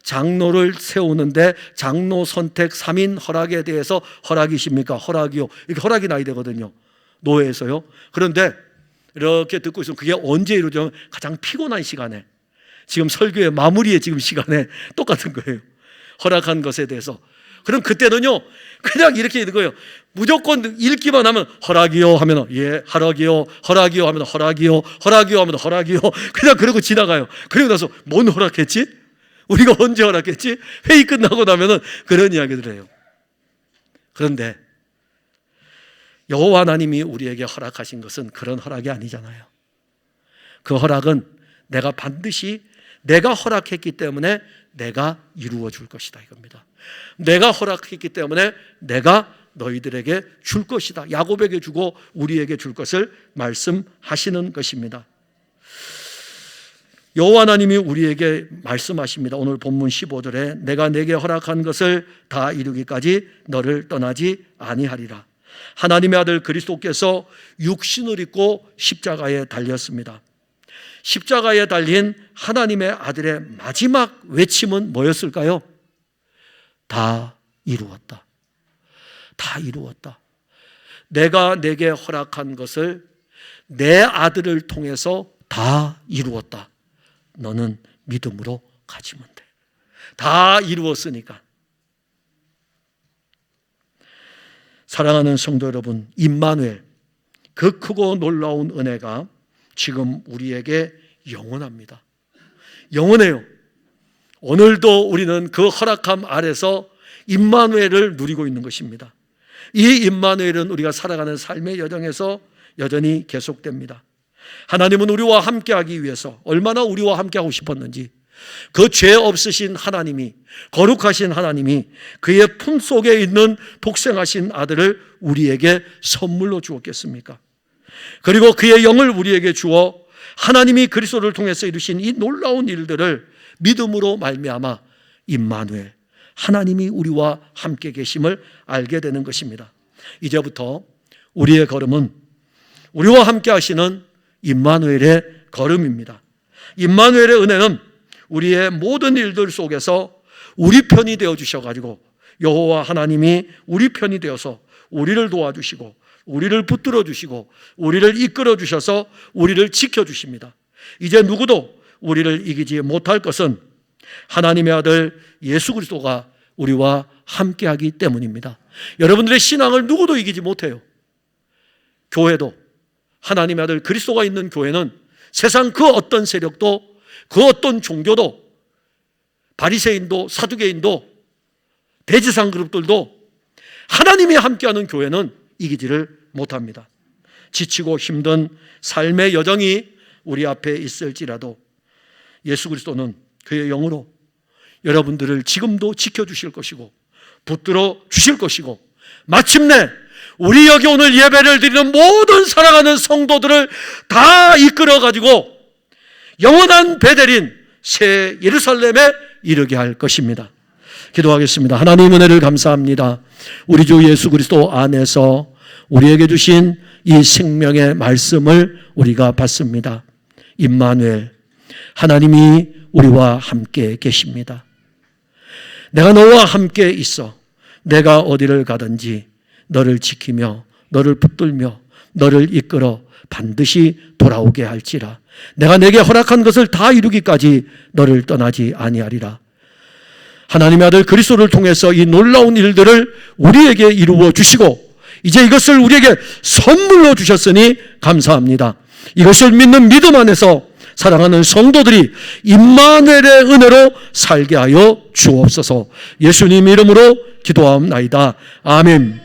장로를 세우는데 장로 선택 3인 허락에 대해서 허락이십니까? 허락이요. 이렇게 허락이 나야 되거든요, 노회에서요. 그런데 이렇게 듣고 있으면 그게 언제 이루어지면 가장 피곤한 시간에, 지금 설교의 마무리에 지금 시간에 똑같은 거예요. 허락한 것에 대해서. 그럼 그때는요 그냥 이렇게 있는 거예요. 무조건 읽기만 하면 허락이요 하면 예 허락이요, 허락이요 하면 허락이요, 허락이요 하면 허락이요, 그냥 그러고 지나가요. 그리고 나서 뭔 허락했지? 우리가 언제 허락했지? 회의 끝나고 나면은 그런 이야기들 해요. 그런데 여호와 하나님이 우리에게 허락하신 것은 그런 허락이 아니잖아요. 그 허락은 내가 반드시 내가 허락했기 때문에 내가 이루어 줄 것이다 이겁니다. 내가 허락했기 때문에 내가 너희들에게 줄 것이다. 야곱에게 주고 우리에게 줄 것을 말씀하시는 것입니다. 여호와 하나님이 우리에게 말씀하십니다. 오늘 본문 15절에 내가 내게 허락한 것을 다 이루기까지 너를 떠나지 아니하리라. 하나님의 아들 그리스도께서 육신을 입고 십자가에 달렸습니다. 십자가에 달린 하나님의 아들의 마지막 외침은 뭐였을까요? 다 이루었다. 다 이루었다. 내가 내게 허락한 것을 내 아들을 통해서 다 이루었다. 너는 믿음으로 가지면 돼. 다 이루었으니까. 사랑하는 성도 여러분, 임마누엘, 그 크고 놀라운 은혜가 지금 우리에게 영원합니다. 영원해요. 오늘도 우리는 그 허락함 아래서 임마누엘을 누리고 있는 것입니다. 이 임마누엘은 우리가 살아가는 삶의 여정에서 여전히 계속됩니다. 하나님은 우리와 함께하기 위해서 얼마나 우리와 함께하고 싶었는지, 그 죄 없으신 하나님이, 거룩하신 하나님이 그의 품속에 있는 독생하신 아들을 우리에게 선물로 주었겠습니까? 그리고 그의 영을 우리에게 주어 하나님이 그리스도를 통해서 이루신 이 놀라운 일들을 믿음으로 말미암아 임마누엘, 하나님이 우리와 함께 계심을 알게 되는 것입니다. 이제부터 우리의 걸음은 우리와 함께 하시는 임마누엘의 걸음입니다. 임마누엘의 은혜는 우리의 모든 일들 속에서 우리 편이 되어 주셔가지고 여호와 하나님이 우리 편이 되어서 우리를 도와주시고 우리를 붙들어 주시고 우리를 이끌어 주셔서 우리를 지켜주십니다. 이제 누구도 우리를 이기지 못할 것은 하나님의 아들 예수 그리스도가 우리와 함께하기 때문입니다. 여러분들의 신앙을 누구도 이기지 못해요. 교회도, 하나님의 아들 그리스도가 있는 교회는 세상 그 어떤 세력도, 그 어떤 종교도, 바리새인도 사두개인도 대지상 그룹들도 하나님이 함께하는 교회는 이기지를 못합니다. 지치고 힘든 삶의 여정이 우리 앞에 있을지라도 예수 그리스도는 그의 영으로 여러분들을 지금도 지켜주실 것이고 붙들어 주실 것이고, 마침내 우리 여기 오늘 예배를 드리는 모든 사랑하는 성도들을 다 이끌어가지고 영원한 베델인 새 예루살렘에 이르게 할 것입니다. 기도하겠습니다. 하나님 은혜를 감사합니다. 우리 주 예수 그리스도 안에서 우리에게 주신 이 생명의 말씀을 우리가 받습니다. 임마누엘, 하나님이 우리와 함께 계십니다. 내가 너와 함께 있어 내가 어디를 가든지 너를 지키며 너를 붙들며 너를 이끌어 반드시 돌아오게 할지라. 내가 내게 허락한 것을 다 이루기까지 너를 떠나지 아니하리라. 하나님의 아들 그리스도를 통해서 이 놀라운 일들을 우리에게 이루어 주시고 이제 이것을 우리에게 선물로 주셨으니 감사합니다. 이것을 믿는 믿음 안에서 사랑하는 성도들이 임마누엘의 은혜로 살게 하여 주옵소서. 예수님 이름으로 기도하옵나이다. 아멘.